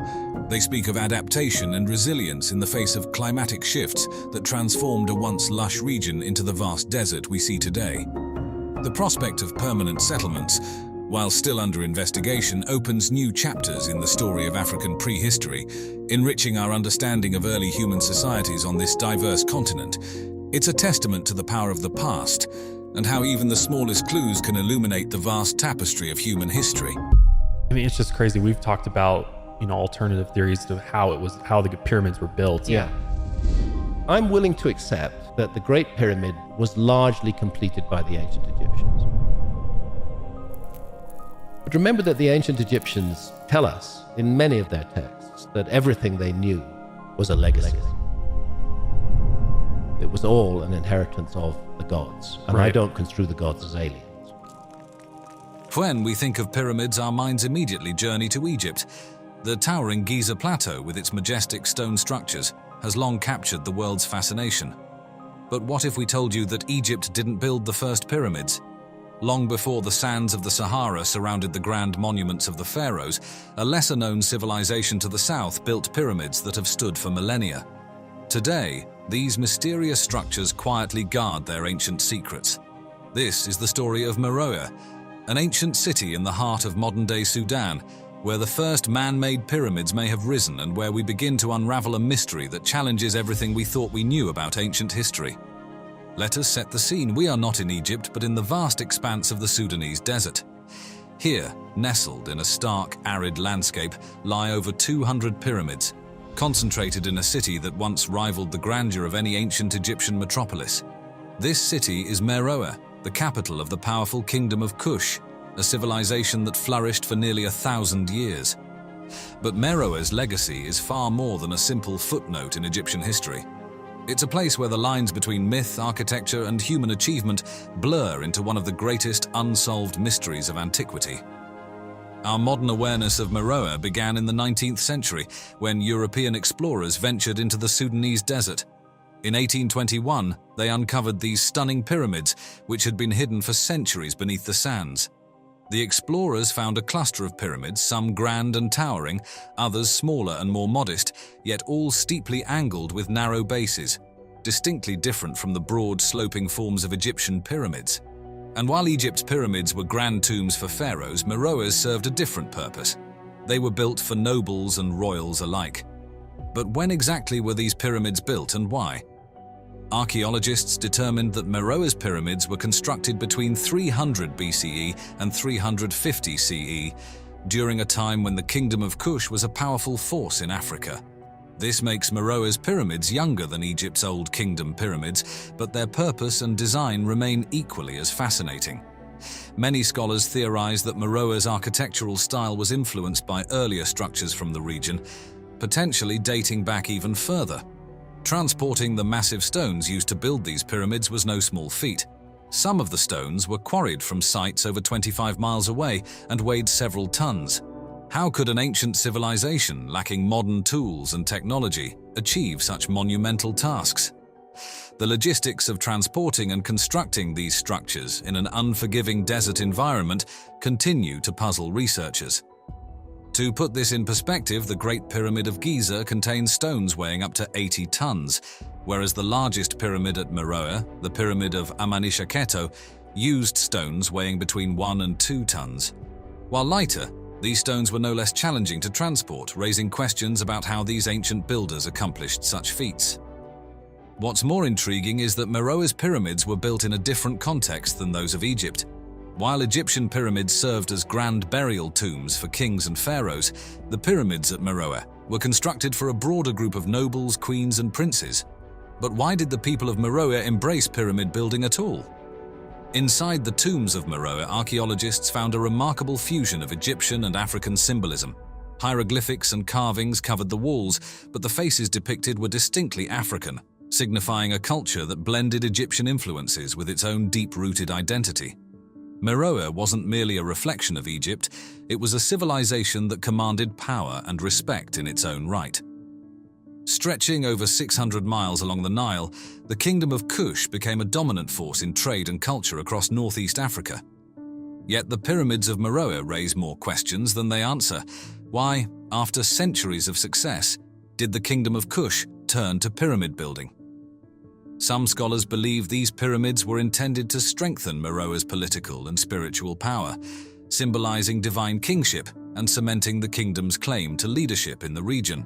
They speak of adaptation and resilience in the face of climatic shifts that transformed a once lush region into the vast desert we see today. The prospect of permanent settlements, while still under investigation, opens new chapters in the story of African prehistory, enriching our understanding of early human societies on this diverse continent. It's a testament to the power of the past, and how even the smallest clues can illuminate the vast tapestry of human history. I mean, it's just crazy. We've talked about, alternative theories to how the pyramids were built. Yeah. I'm willing to accept that the Great Pyramid was largely completed by the ancient Egyptians. But remember that the ancient Egyptians tell us in many of their texts that everything they knew was a legacy. It was all an inheritance of the gods, and Right. I don't construe the gods as aliens. When we think of pyramids, our minds immediately journey to Egypt. The towering Giza Plateau, with its majestic stone structures, has long captured the world's fascination. But what if we told you that Egypt didn't build the first pyramids? Long before the sands of the Sahara surrounded the grand monuments of the pharaohs, a lesser-known civilization to the south built pyramids that have stood for millennia. Today, these mysterious structures quietly guard their ancient secrets. This is the story of Meroe, an ancient city in the heart of modern-day Sudan, where the first man-made pyramids may have risen and where we begin to unravel a mystery that challenges everything we thought we knew about ancient history. Let us set the scene. We are not in Egypt, but in the vast expanse of the Sudanese desert. Here, nestled in a stark, arid landscape, lie over 200 pyramids, concentrated in a city that once rivaled the grandeur of any ancient Egyptian metropolis. This city is Meroe, the capital of the powerful kingdom of Kush, a civilization that flourished for nearly 1,000 years. But Meroe's legacy is far more than a simple footnote in Egyptian history. It's a place where the lines between myth, architecture, and human achievement blur into one of the greatest unsolved mysteries of antiquity. Our modern awareness of Meroe began in the 19th century, when European explorers ventured into the Sudanese desert. In 1821, they uncovered these stunning pyramids, which had been hidden for centuries beneath the sands. The explorers found a cluster of pyramids, some grand and towering, others smaller and more modest, yet all steeply angled with narrow bases, distinctly different from the broad, sloping forms of Egyptian pyramids. And while Egypt's pyramids were grand tombs for pharaohs, Meroe's served a different purpose. They were built for nobles and royals alike. But when exactly were these pyramids built and why? Archaeologists determined that Meroe's pyramids were constructed between 300 BCE and 350 CE, during a time when the Kingdom of Kush was a powerful force in Africa. This makes Meroe's pyramids younger than Egypt's Old Kingdom pyramids, but their purpose and design remain equally as fascinating. Many scholars theorize that Meroe's architectural style was influenced by earlier structures from the region, potentially dating back even further. Transporting the massive stones used to build these pyramids was no small feat. Some of the stones were quarried from sites over 25 miles away and weighed several tons. How could an ancient civilization lacking modern tools and technology achieve such monumental tasks? The logistics of transporting and constructing these structures in an unforgiving desert environment continue to puzzle researchers. To put this in perspective, the Great Pyramid of Giza contains stones weighing up to 80 tons, whereas the largest pyramid at Meroe, the Pyramid of Amenishaketo, used stones weighing between 1 and 2 tons. While lighter, these stones were no less challenging to transport, raising questions about how these ancient builders accomplished such feats. What's more intriguing is that Meroe's pyramids were built in a different context than those of Egypt. While Egyptian pyramids served as grand burial tombs for kings and pharaohs, the pyramids at Meroe were constructed for a broader group of nobles, queens, and princes. But why did the people of Meroe embrace pyramid building at all? Inside the tombs of Meroe, archaeologists found a remarkable fusion of Egyptian and African symbolism. Hieroglyphics and carvings covered the walls, but the faces depicted were distinctly African, signifying a culture that blended Egyptian influences with its own deep-rooted identity. Meroe wasn't merely a reflection of Egypt, it was a civilization that commanded power and respect in its own right. Stretching over 600 miles along the Nile, the Kingdom of Kush became a dominant force in trade and culture across northeast Africa. Yet the pyramids of Meroe raise more questions than they answer. Why, after centuries of success, did the Kingdom of Kush turn to pyramid building? Some scholars believe these pyramids were intended to strengthen Meroe's political and spiritual power, symbolizing divine kingship and cementing the kingdom's claim to leadership in the region.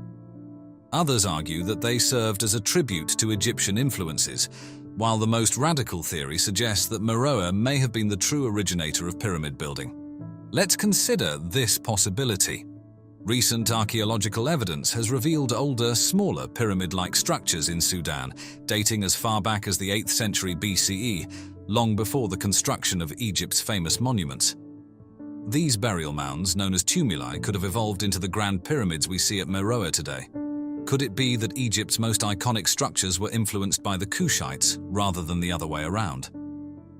Others argue that they served as a tribute to Egyptian influences, while the most radical theory suggests that Meroe may have been the true originator of pyramid building. Let's consider this possibility. Recent archaeological evidence has revealed older, smaller pyramid-like structures in Sudan, dating as far back as the 8th century BCE, long before the construction of Egypt's famous monuments. These burial mounds, known as tumuli, could have evolved into the grand pyramids we see at Meroe today. Could it be that Egypt's most iconic structures were influenced by the Kushites rather than the other way around?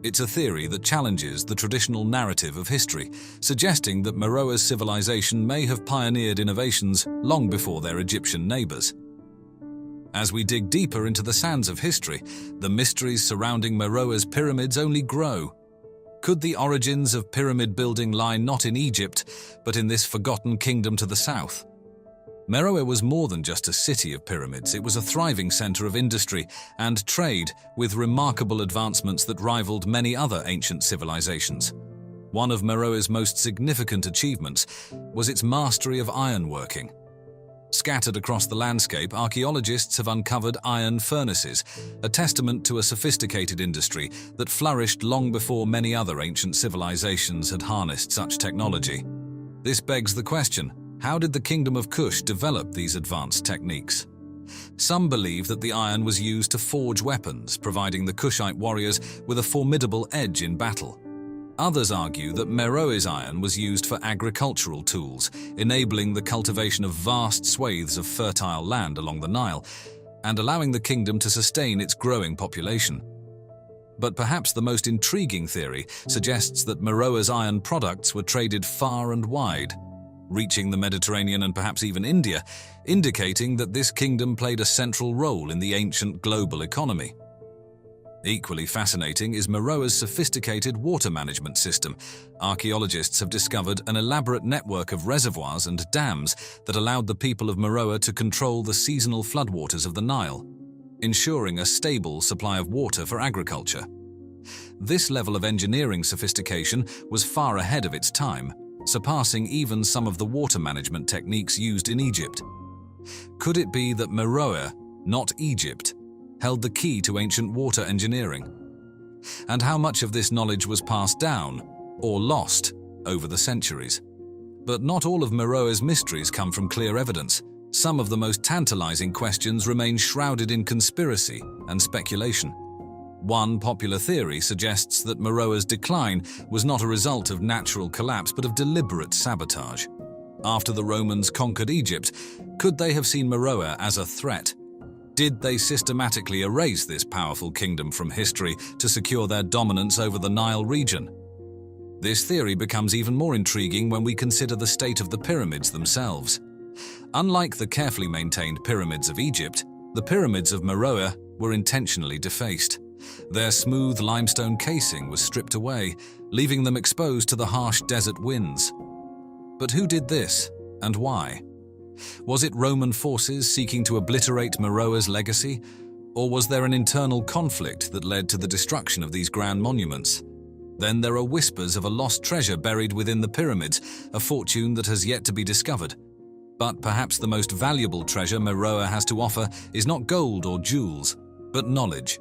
It's a theory that challenges the traditional narrative of history, suggesting that Meroe's civilization may have pioneered innovations long before their Egyptian neighbors. As we dig deeper into the sands of history, the mysteries surrounding Meroe's pyramids only grow. Could the origins of pyramid building lie not in Egypt, but in this forgotten kingdom to the south? Meroe was more than just a city of pyramids, it was a thriving center of industry and trade with remarkable advancements that rivaled many other ancient civilizations. One of Meroe's most significant achievements was its mastery of ironworking. Scattered across the landscape, archaeologists have uncovered iron furnaces, a testament to a sophisticated industry that flourished long before many other ancient civilizations had harnessed such technology. This begs the question, how did the Kingdom of Kush develop these advanced techniques? Some believe that the iron was used to forge weapons, providing the Kushite warriors with a formidable edge in battle. Others argue that Meroe's iron was used for agricultural tools, enabling the cultivation of vast swathes of fertile land along the Nile, and allowing the kingdom to sustain its growing population. But perhaps the most intriguing theory suggests that Meroe's iron products were traded far and wide, reaching the Mediterranean and perhaps even India, indicating that this kingdom played a central role in the ancient global economy. Equally fascinating is Meroe's sophisticated water management system. Archaeologists have discovered an elaborate network of reservoirs and dams that allowed the people of Meroe to control the seasonal floodwaters of the Nile, ensuring a stable supply of water for agriculture. This level of engineering sophistication was far ahead of its time, surpassing even some of the water management techniques used in Egypt. Could it be that Meroe, not Egypt, held the key to ancient water engineering? And how much of this knowledge was passed down, or lost, over the centuries? But not all of Meroe's mysteries come from clear evidence. Some of the most tantalizing questions remain shrouded in conspiracy and speculation. One popular theory suggests that Meroe's decline was not a result of natural collapse but of deliberate sabotage. After the Romans conquered Egypt, could they have seen Meroe as a threat? Did they systematically erase this powerful kingdom from history to secure their dominance over the Nile region? This theory becomes even more intriguing when we consider the state of the pyramids themselves. Unlike the carefully maintained pyramids of Egypt, the pyramids of Meroe were intentionally defaced. Their smooth limestone casing was stripped away, leaving them exposed to the harsh desert winds. But who did this, and why? Was it Roman forces seeking to obliterate Meroe's legacy, or was there an internal conflict that led to the destruction of these grand monuments? Then there are whispers of a lost treasure buried within the pyramids, a fortune that has yet to be discovered. But perhaps the most valuable treasure Meroe has to offer is not gold or jewels, but knowledge.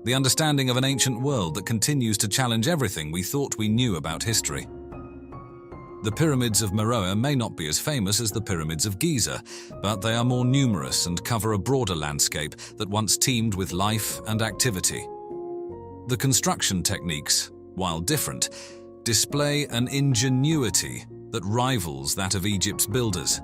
The understanding of an ancient world that continues to challenge everything we thought we knew about history. The pyramids of Meroe may not be as famous as the pyramids of Giza, but they are more numerous and cover a broader landscape that once teemed with life and activity. The construction techniques, while different, display an ingenuity that rivals that of Egypt's builders.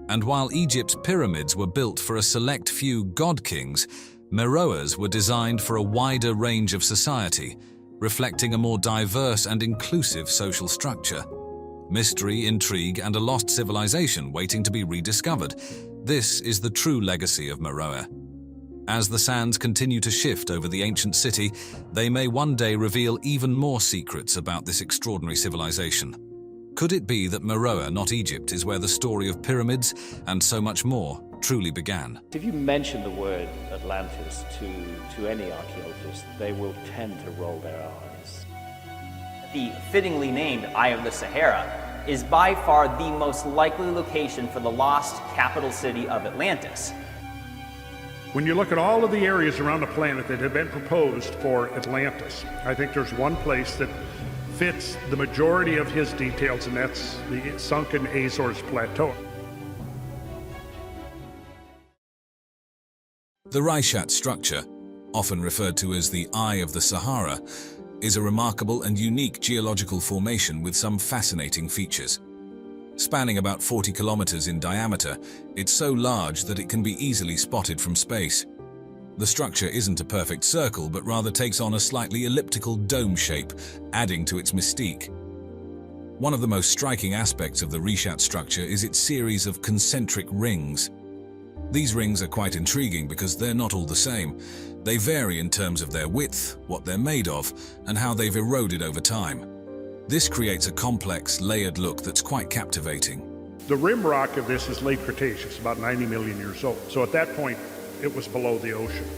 And while Egypt's pyramids were built for a select few god-kings, Meroe's were designed for a wider range of society, reflecting a more diverse and inclusive social structure. Mystery, intrigue, and a lost civilization waiting to be rediscovered. This is the true legacy of Meroe. As the sands continue to shift over the ancient city, they may one day reveal even more secrets about this extraordinary civilization. Could it be that Meroe, not Egypt, is where the story of pyramids and so much more truly began? If you mention the word Atlantis to any archaeologist, they will tend to roll their eyes. The fittingly named Eye of the Sahara is by far the most likely location for the lost capital city of Atlantis. When you look at all of the areas around the planet that have been proposed for Atlantis, I think there's one place that fits the majority of his details, and that's the sunken Azores Plateau. The Reichat structure, often referred to as the Eye of the Sahara, is a remarkable and unique geological formation with some fascinating features. Spanning about 40 kilometers in diameter, it's so large that it can be easily spotted from space. The structure isn't a perfect circle, but rather takes on a slightly elliptical dome shape, adding to its mystique. One of the most striking aspects of the Reichat structure is its series of concentric rings. These rings are quite intriguing because they're not all the same. They vary in terms of their width, what they're made of, and how they've eroded over time. This creates a complex, layered look that's quite captivating. The rim rock of this is late Cretaceous, about 90 million years old. So at that point, it was below the ocean,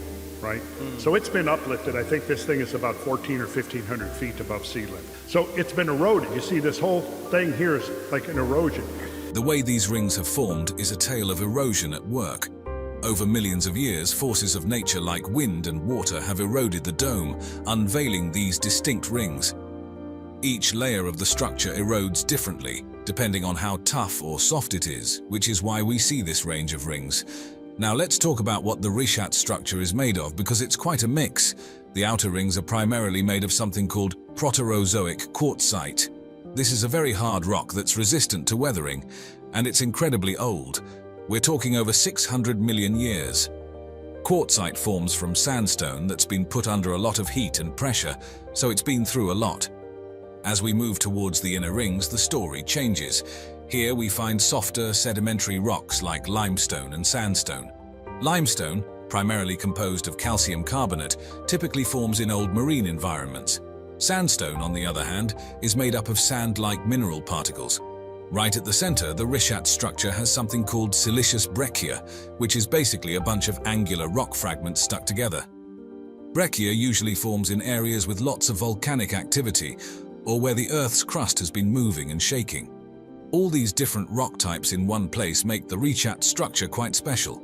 right? So it's been uplifted. I think this thing is about 1,400 or 1,500 feet above sea level. So it's been eroded. You see, this whole thing here is like an erosion. The way these rings have formed is a tale of erosion at work. Over millions of years, forces of nature like wind and water have eroded the dome, unveiling these distinct rings. Each layer of the structure erodes differently, depending on how tough or soft it is, which is why we see this range of rings. Now let's talk about what the Rishat structure is made of, because it's quite a mix. The outer rings are primarily made of something called Proterozoic quartzite. This is a very hard rock that's resistant to weathering, and it's incredibly old. We're talking over 600 million years. Quartzite forms from sandstone that's been put under a lot of heat and pressure, so it's been through a lot. As we move towards the inner rings, the story changes. Here we find softer sedimentary rocks like limestone and sandstone. Limestone, primarily composed of calcium carbonate, typically forms in old marine environments. Sandstone, on the other hand, is made up of sand-like mineral particles. Right at the center, the Rishat structure has something called siliceous breccia, which is basically a bunch of angular rock fragments stuck together. Breccia usually forms in areas with lots of volcanic activity, or where the Earth's crust has been moving and shaking. All these different rock types in one place make the Rishat structure quite special.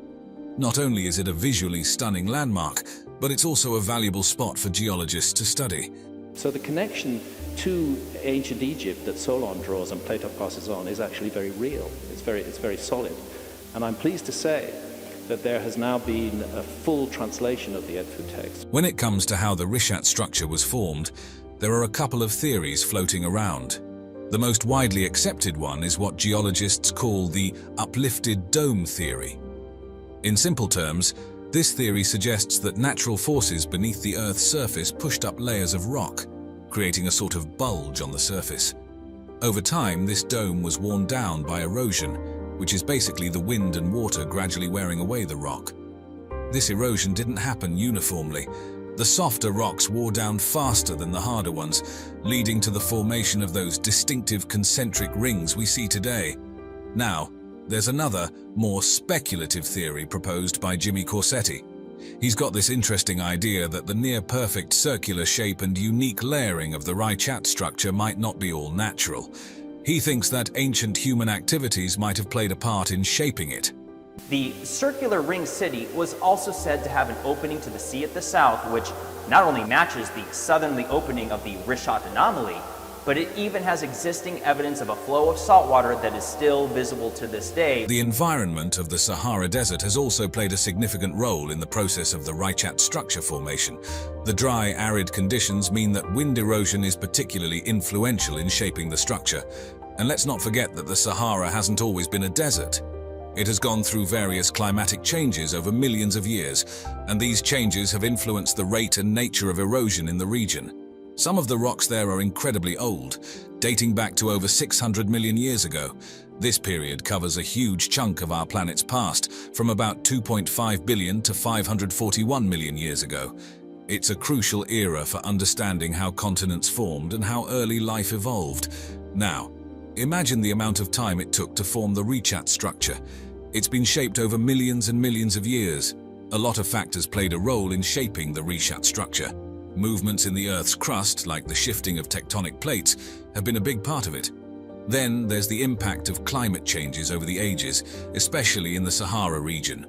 Not only is it a visually stunning landmark, but it's also a valuable spot for geologists to study. So the connection to ancient Egypt that Solon draws and Plato passes on is actually very real. It's very solid. And I'm pleased to say that there has now been a full translation of the Edfu text. When it comes to how the Rishat structure was formed, there are a couple of theories floating around. The most widely accepted one is what geologists call the uplifted dome theory. In simple terms, this theory suggests that natural forces beneath the Earth's surface pushed up layers of rock, creating a sort of bulge on the surface. Over time, this dome was worn down by erosion, which is basically the wind and water gradually wearing away the rock. This erosion didn't happen uniformly. The softer rocks wore down faster than the harder ones, leading to the formation of those distinctive concentric rings we see today. Now, there's another, more speculative theory proposed by Jimmy Corsetti. He's got this interesting idea that the near-perfect circular shape and unique layering of the Rishat structure might not be all natural. He thinks that ancient human activities might have played a part in shaping it. The circular ring city was also said to have an opening to the sea at the south, which not only matches the southerly opening of the Rishat anomaly, but it even has existing evidence of a flow of salt water that is still visible to this day. The environment of the Sahara Desert has also played a significant role in the process of the Rishat structure formation. The dry, arid conditions mean that wind erosion is particularly influential in shaping the structure. And let's not forget that the Sahara hasn't always been a desert. It has gone through various climatic changes over millions of years, and these changes have influenced the rate and nature of erosion in the region. Some of the rocks there are incredibly old, dating back to over 600 million years ago. This period covers a huge chunk of our planet's past, from about 2.5 billion to 541 million years ago. It's a crucial era for understanding how continents formed and how early life evolved. Now, imagine the amount of time it took to form the Rishat structure. It's been shaped over millions and millions of years. A lot of factors played a role in shaping the Rishat structure. Movements in the Earth's crust, like the shifting of tectonic plates, have been a big part of it. Then there's the impact of climate changes over the ages, especially in the Sahara region.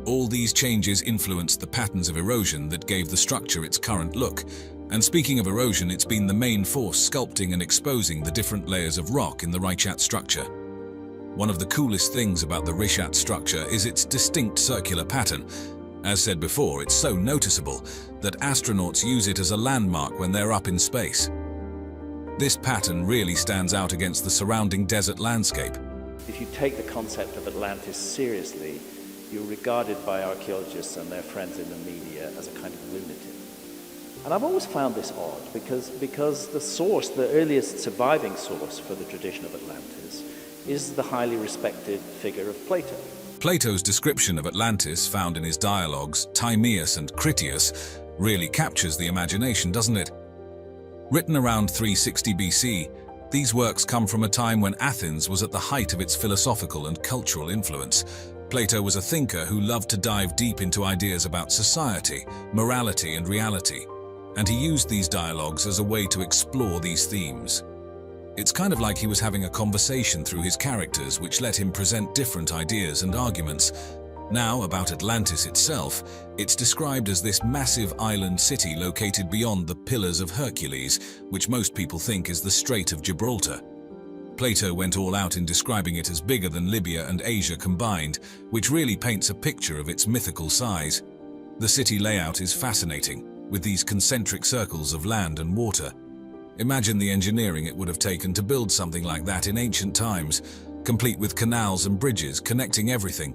All these changes influenced the patterns of erosion that gave the structure its current look. And speaking of erosion, it's been the main force sculpting and exposing the different layers of rock in the Rishat structure. One of the coolest things about the Rishat structure is its distinct circular pattern. As said before, it's so noticeable that astronauts use it as a landmark when they're up in space. This pattern really stands out against the surrounding desert landscape. If you take the concept of Atlantis seriously, you're regarded by archaeologists and their friends in the media as a kind of lunatic. And I've always found this odd because the source, the earliest surviving source for the tradition of Atlantis, is the highly respected figure of Plato. Plato's description of Atlantis, found in his dialogues Timaeus and Critias, really captures the imagination, doesn't it? Written around 360 BC, these works come from a time when Athens was at the height of its philosophical and cultural influence. Plato was a thinker who loved to dive deep into ideas about society, morality, and reality, and he used these dialogues as a way to explore these themes. It's kind of like he was having a conversation through his characters, which let him present different ideas and arguments. Now, about Atlantis itself, it's described as this massive island city located beyond the Pillars of Hercules, which most people think is the Strait of Gibraltar. Plato went all out in describing it as bigger than Libya and Asia combined, which really paints a picture of its mythical size. The city layout is fascinating, with these concentric circles of land and water. Imagine the engineering it would have taken to build something like that in ancient times, complete with canals and bridges connecting everything.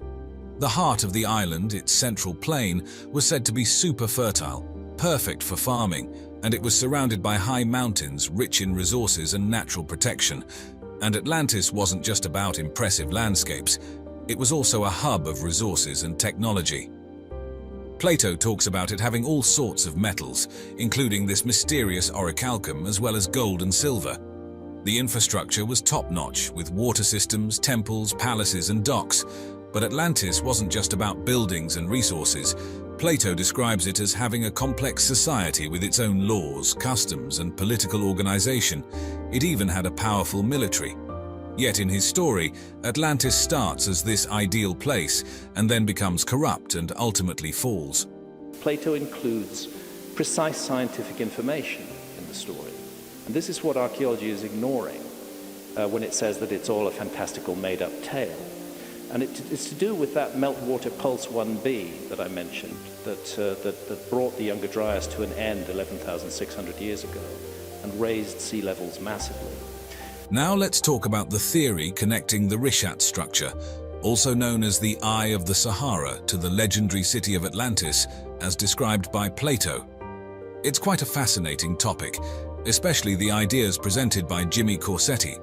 The heart of the island, its central plain, was said to be super fertile, perfect for farming, and it was surrounded by high mountains rich in resources and natural protection. And Atlantis wasn't just about impressive landscapes, it was also a hub of resources and technology. Plato talks about it having all sorts of metals, including this mysterious orichalcum as well as gold and silver. The infrastructure was top-notch, with water systems, temples, palaces, and docks. But Atlantis wasn't just about buildings and resources. Plato describes it as having a complex society with its own laws, customs, and political organization. It even had a powerful military. Yet in his story, Atlantis starts as this ideal place and then becomes corrupt and ultimately falls. Plato includes precise scientific information in the story. And this is what archaeology is ignoring when it says that it's all a fantastical made-up tale. And it's to do with that meltwater pulse 1b that I mentioned, that brought the Younger Dryas to an end 11,600 years ago and raised sea levels massively. Now let's talk about the theory connecting the Rishat structure, also known as the Eye of the Sahara, to the legendary city of Atlantis, as described by Plato. It's quite a fascinating topic, especially the ideas presented by Jimmy Corsetti.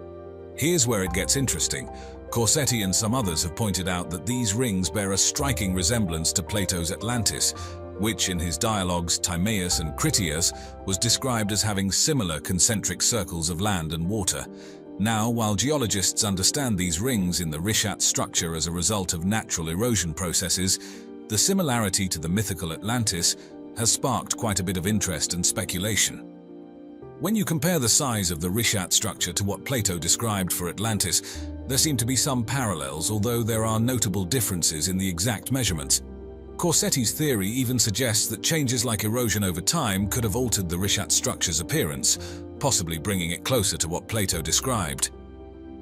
Here's where it gets interesting. Corsetti and some others have pointed out that these rings bear a striking resemblance to Plato's Atlantis, which in his dialogues Timaeus and Critias was described as having similar concentric circles of land and water. Now, while geologists understand these rings in the Rishat structure as a result of natural erosion processes, the similarity to the mythical Atlantis has sparked quite a bit of interest and speculation. When you compare the size of the Rishat structure to what Plato described for Atlantis, there seem to be some parallels, although there are notable differences in the exact measurements. Corsetti's theory even suggests that changes like erosion over time could have altered the Rishat structure's appearance, possibly bringing it closer to what Plato described.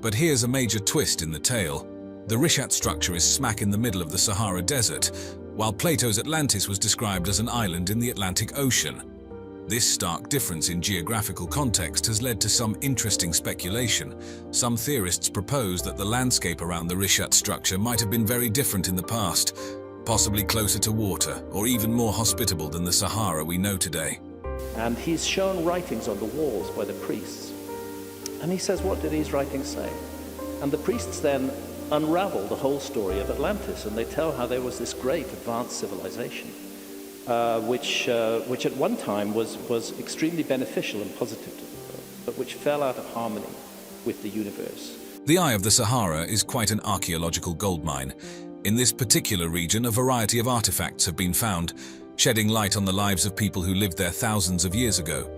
But here's a major twist in the tale. The Rishat structure is smack in the middle of the Sahara Desert, while Plato's Atlantis was described as an island in the Atlantic Ocean. This stark difference in geographical context has led to some interesting speculation. Some theorists propose that the landscape around the Rishat structure might have been very different in the past, possibly closer to water or even more hospitable than the Sahara we know today. And he's shown writings on the walls by the priests. And he says, what do these writings say? And the priests then unravel the whole story of Atlantis, and they tell how there was this great advanced civilization. Which at one time was extremely beneficial and positive to the world, but which fell out of harmony with the universe. The Eye of the Sahara is quite an archaeological goldmine. In this particular region, a variety of artifacts have been found, shedding light on the lives of people who lived there thousands of years ago.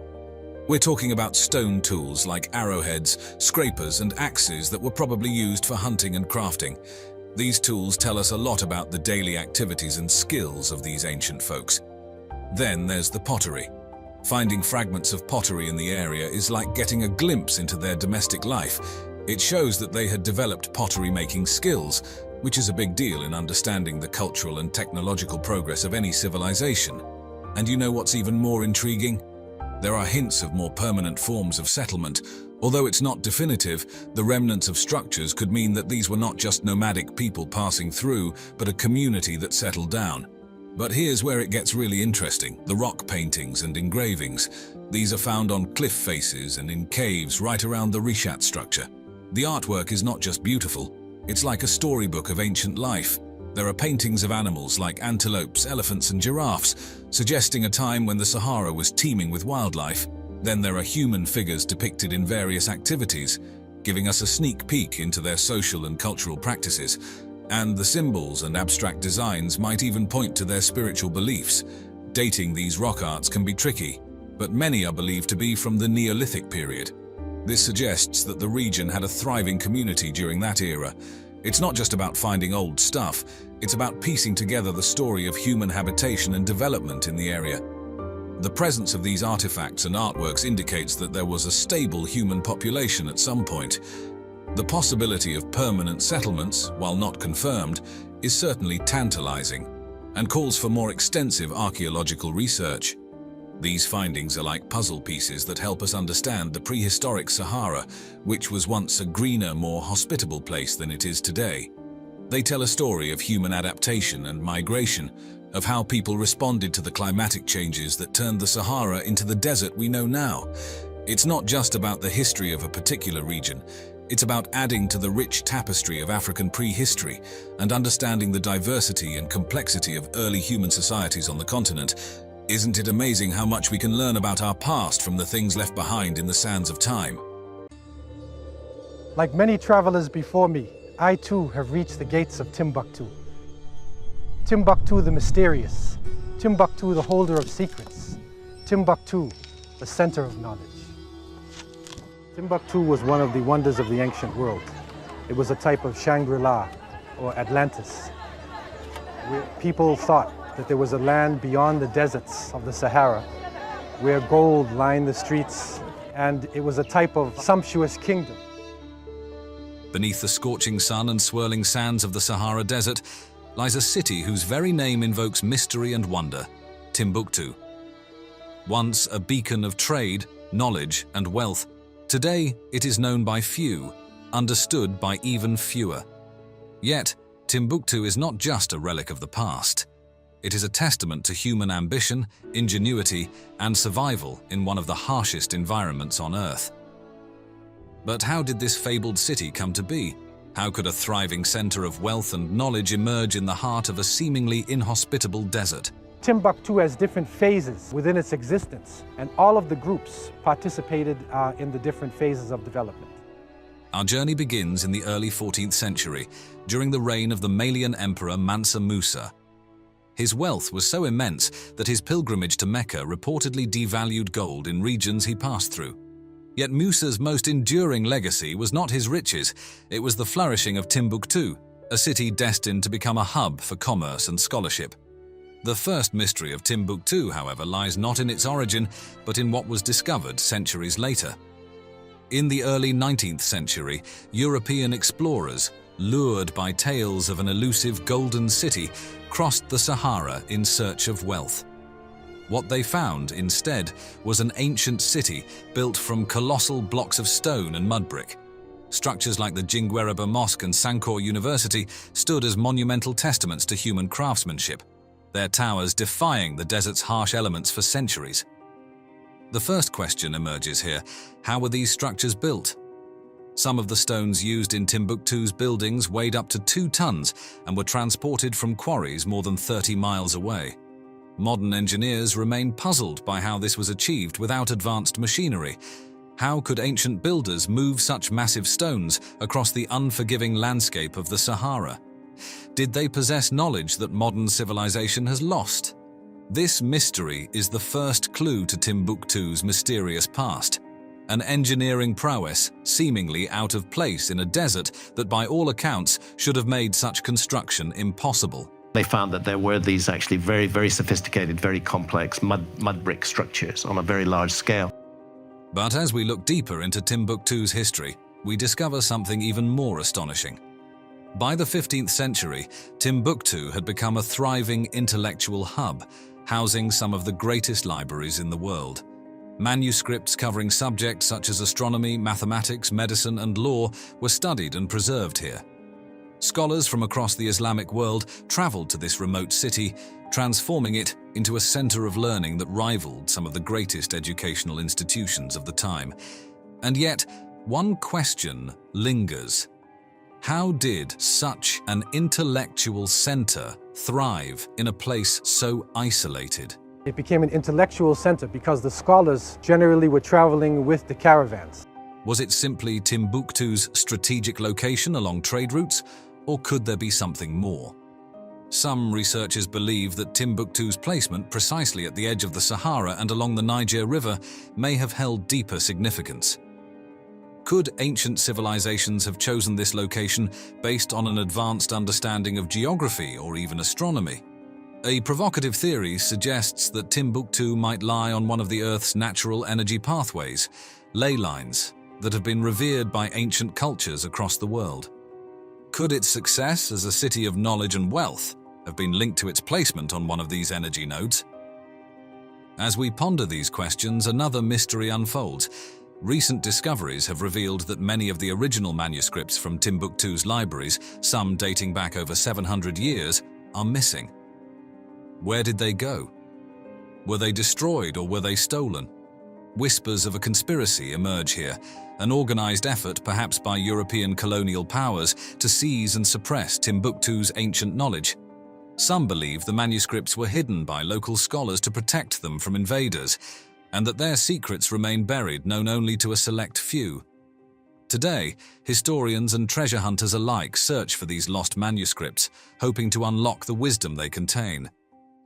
We're talking about stone tools like arrowheads, scrapers, and axes that were probably used for hunting and crafting. These tools tell us a lot about the daily activities and skills of these ancient folks. Then there's the pottery. Finding fragments of pottery in the area is like getting a glimpse into their domestic life. It shows that they had developed pottery-making skills, which is a big deal in understanding the cultural and technological progress of any civilization. And you know what's even more intriguing? There are hints of more permanent forms of settlement. Although it's not definitive, the remnants of structures could mean that these were not just nomadic people passing through, but a community that settled down. But here's where it gets really interesting: the rock paintings and engravings. These are found on cliff faces and in caves right around the Rishat structure. The artwork is not just beautiful, it's like a storybook of ancient life. There are paintings of animals like antelopes, elephants, and giraffes, suggesting a time when the Sahara was teeming with wildlife. Then there are human figures depicted in various activities, giving us a sneak peek into their social and cultural practices. And the symbols and abstract designs might even point to their spiritual beliefs. Dating these rock arts can be tricky, but many are believed to be from the Neolithic period. This suggests that the region had a thriving community during that era. It's not just about finding old stuff, it's about piecing together the story of human habitation and development in the area. The presence of these artifacts and artworks indicates that there was a stable human population at some point. The possibility of permanent settlements, while not confirmed, is certainly tantalizing and calls for more extensive archaeological research. These findings are like puzzle pieces that help us understand the prehistoric Sahara, which was once a greener, more hospitable place than it is today. They tell a story of human adaptation and migration, of how people responded to the climatic changes that turned the Sahara into the desert we know now. It's not just about the history of a particular region. It's about adding to the rich tapestry of African prehistory and understanding the diversity and complexity of early human societies on the continent. Isn't it amazing how much we can learn about our past from the things left behind in the sands of time? Like many travelers before me, I too have reached the gates of Timbuktu. Timbuktu the mysterious, Timbuktu the holder of secrets, Timbuktu the center of knowledge. Timbuktu was one of the wonders of the ancient world. It was a type of Shangri-La or Atlantis, where people thought that there was a land beyond the deserts of the Sahara where gold lined the streets, and it was a type of sumptuous kingdom. Beneath the scorching sun and swirling sands of the Sahara Desert lies a city whose very name invokes mystery and wonder, Timbuktu. Once a beacon of trade, knowledge, and wealth, today it is known by few, understood by even fewer. Yet, Timbuktu is not just a relic of the past. It is a testament to human ambition, ingenuity, and survival in one of the harshest environments on Earth. But how did this fabled city come to be? How could a thriving center of wealth and knowledge emerge in the heart of a seemingly inhospitable desert? Timbuktu has different phases within its existence, and all of the groups participated in the different phases of development. Our journey begins in the early 14th century, during the reign of the Malian emperor Mansa Musa. His wealth was so immense that his pilgrimage to Mecca reportedly devalued gold in regions he passed through. Yet Musa's most enduring legacy was not his riches, it was the flourishing of Timbuktu, a city destined to become a hub for commerce and scholarship. The first mystery of Timbuktu, however, lies not in its origin, but in what was discovered centuries later. In the early 19th century, European explorers, lured by tales of an elusive golden city, crossed the Sahara in search of wealth. What they found, instead, was an ancient city built from colossal blocks of stone and mud brick. Structures like the Jingwereber Mosque and Sankore University stood as monumental testaments to human craftsmanship, their towers defying the desert's harsh elements for centuries. The first question emerges here: how were these structures built? Some of the stones used in Timbuktu's buildings weighed up to 2 tons and were transported from quarries more than 30 miles away. Modern engineers remain puzzled by how this was achieved without advanced machinery. How could ancient builders move such massive stones across the unforgiving landscape of the Sahara? Did they possess knowledge that modern civilization has lost? This mystery is the first clue to Timbuktu's mysterious past. An engineering prowess seemingly out of place in a desert that by all accounts should have made such construction impossible. They found that there were these actually very, very sophisticated, very complex mud brick structures on a very large scale. But as we look deeper into Timbuktu's history, we discover something even more astonishing. By the 15th century, Timbuktu had become a thriving intellectual hub, housing some of the greatest libraries in the world. Manuscripts covering subjects such as astronomy, mathematics, medicine, and law were studied and preserved here. Scholars from across the Islamic world traveled to this remote city, transforming it into a center of learning that rivaled some of the greatest educational institutions of the time. And yet, one question lingers. How did such an intellectual center thrive in a place so isolated? It became an intellectual center because the scholars generally were traveling with the caravans. Was it simply Timbuktu's strategic location along trade routes, or could there be something more? Some researchers believe that Timbuktu's placement precisely at the edge of the Sahara and along the Niger River may have held deeper significance. Could ancient civilizations have chosen this location based on an advanced understanding of geography or even astronomy? A provocative theory suggests that Timbuktu might lie on one of the Earth's natural energy pathways, ley lines, that have been revered by ancient cultures across the world. Could its success as a city of knowledge and wealth have been linked to its placement on one of these energy nodes? As we ponder these questions, another mystery unfolds. Recent discoveries have revealed that many of the original manuscripts from Timbuktu's libraries, some dating back over 700 years, are missing. Where did they go? Were they destroyed or were they stolen? Whispers of a conspiracy emerge here, an organized effort perhaps by European colonial powers to seize and suppress Timbuktu's ancient knowledge. Some believe the manuscripts were hidden by local scholars to protect them from invaders, and that their secrets remain buried, known only to a select few. Today, historians and treasure hunters alike search for these lost manuscripts, hoping to unlock the wisdom they contain.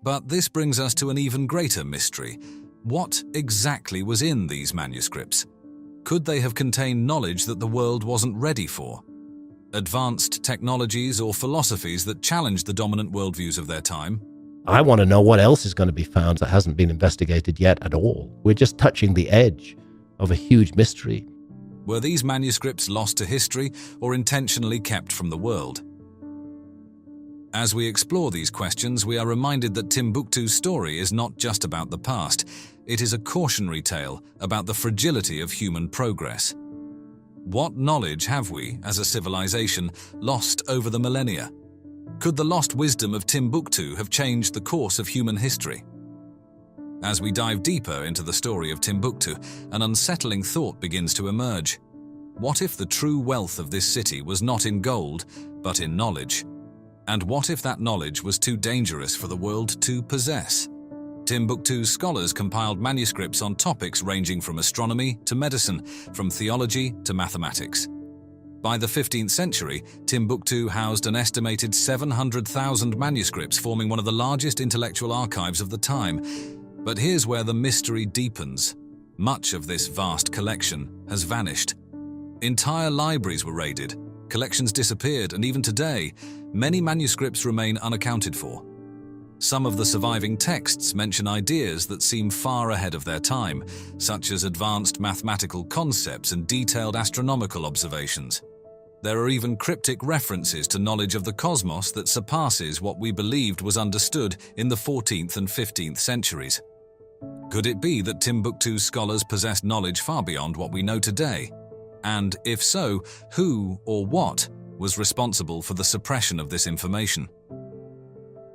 But this brings us to an even greater mystery. What exactly was in these manuscripts? Could they have contained knowledge that the world wasn't ready for? Advanced technologies or philosophies that challenged the dominant worldviews of their time? I want to know what else is going to be found that hasn't been investigated yet at all. We're just touching the edge of a huge mystery. Were these manuscripts lost to history or intentionally kept from the world? As we explore these questions, we are reminded that Timbuktu's story is not just about the past. It is a cautionary tale about the fragility of human progress. What knowledge have we, as a civilization, lost over the millennia? Could the lost wisdom of Timbuktu have changed the course of human history? As we dive deeper into the story of Timbuktu, an unsettling thought begins to emerge. What if the true wealth of this city was not in gold, but in knowledge? And what if that knowledge was too dangerous for the world to possess? Timbuktu's scholars compiled manuscripts on topics ranging from astronomy to medicine, from theology to mathematics. By the 15th century, Timbuktu housed an estimated 700,000 manuscripts, forming one of the largest intellectual archives of the time. But here's where the mystery deepens. Much of this vast collection has vanished. Entire libraries were raided, collections disappeared, and even today, many manuscripts remain unaccounted for. Some of the surviving texts mention ideas that seem far ahead of their time, such as advanced mathematical concepts and detailed astronomical observations. There are even cryptic references to knowledge of the cosmos that surpasses what we believed was understood in the 14th and 15th centuries. Could it be that Timbuktu's scholars possessed knowledge far beyond what we know today? And if so, who or what was responsible for the suppression of this information?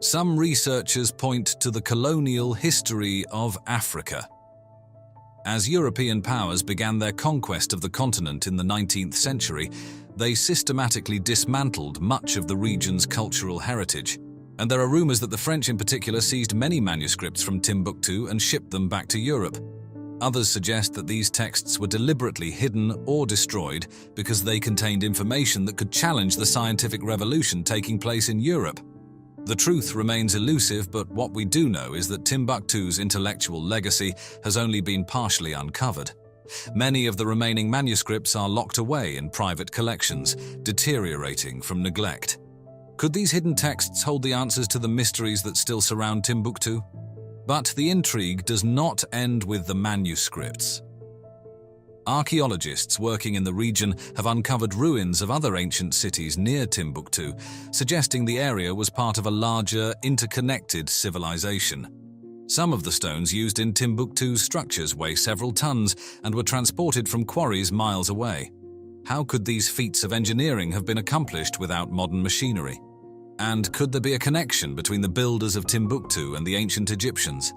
Some researchers point to the colonial history of Africa. As European powers began their conquest of the continent in the 19th century, they systematically dismantled much of the region's cultural heritage. And there are rumors that the French in particular seized many manuscripts from Timbuktu and shipped them back to Europe. Others suggest that these texts were deliberately hidden or destroyed because they contained information that could challenge the scientific revolution taking place in Europe. The truth remains elusive, but what we do know is that Timbuktu's intellectual legacy has only been partially uncovered. Many of the remaining manuscripts are locked away in private collections, deteriorating from neglect. Could these hidden texts hold the answers to the mysteries that still surround Timbuktu? But the intrigue does not end with the manuscripts. Archaeologists working in the region have uncovered ruins of other ancient cities near Timbuktu, suggesting the area was part of a larger, interconnected civilization. Some of the stones used in Timbuktu's structures weigh several tons and were transported from quarries miles away. How could these feats of engineering have been accomplished without modern machinery? And could there be a connection between the builders of Timbuktu and the ancient Egyptians?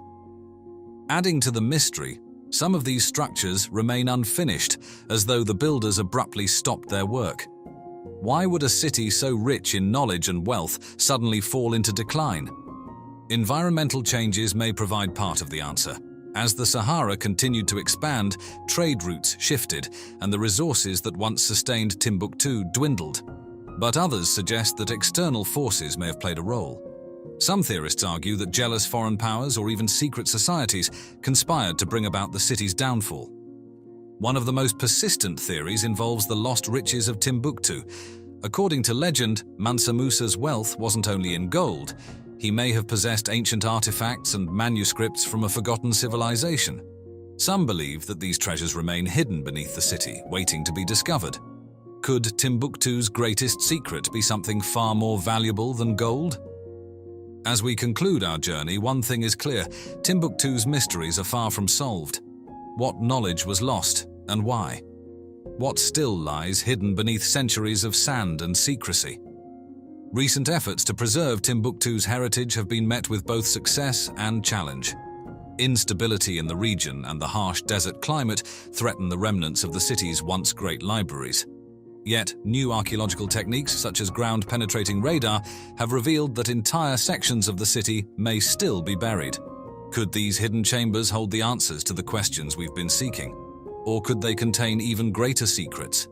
Adding to the mystery, some of these structures remain unfinished, as though the builders abruptly stopped their work. Why would a city so rich in knowledge and wealth suddenly fall into decline? Environmental changes may provide part of the answer. As the Sahara continued to expand, trade routes shifted, and the resources that once sustained Timbuktu dwindled. But others suggest that external forces may have played a role. Some theorists argue that jealous foreign powers or even secret societies conspired to bring about the city's downfall. One of the most persistent theories involves the lost riches of Timbuktu. According to legend, Mansa Musa's wealth wasn't only in gold. He may have possessed ancient artifacts and manuscripts from a forgotten civilization. Some believe that these treasures remain hidden beneath the city, waiting to be discovered. Could Timbuktu's greatest secret be something far more valuable than gold? As we conclude our journey, one thing is clear: Timbuktu's mysteries are far from solved. What knowledge was lost, and why? What still lies hidden beneath centuries of sand and secrecy? Recent efforts to preserve Timbuktu's heritage have been met with both success and challenge. Instability in the region and the harsh desert climate threaten the remnants of the city's once great libraries. Yet, new archaeological techniques such as ground-penetrating radar have revealed that entire sections of the city may still be buried. Could these hidden chambers hold the answers to the questions we've been seeking? Or could they contain even greater secrets?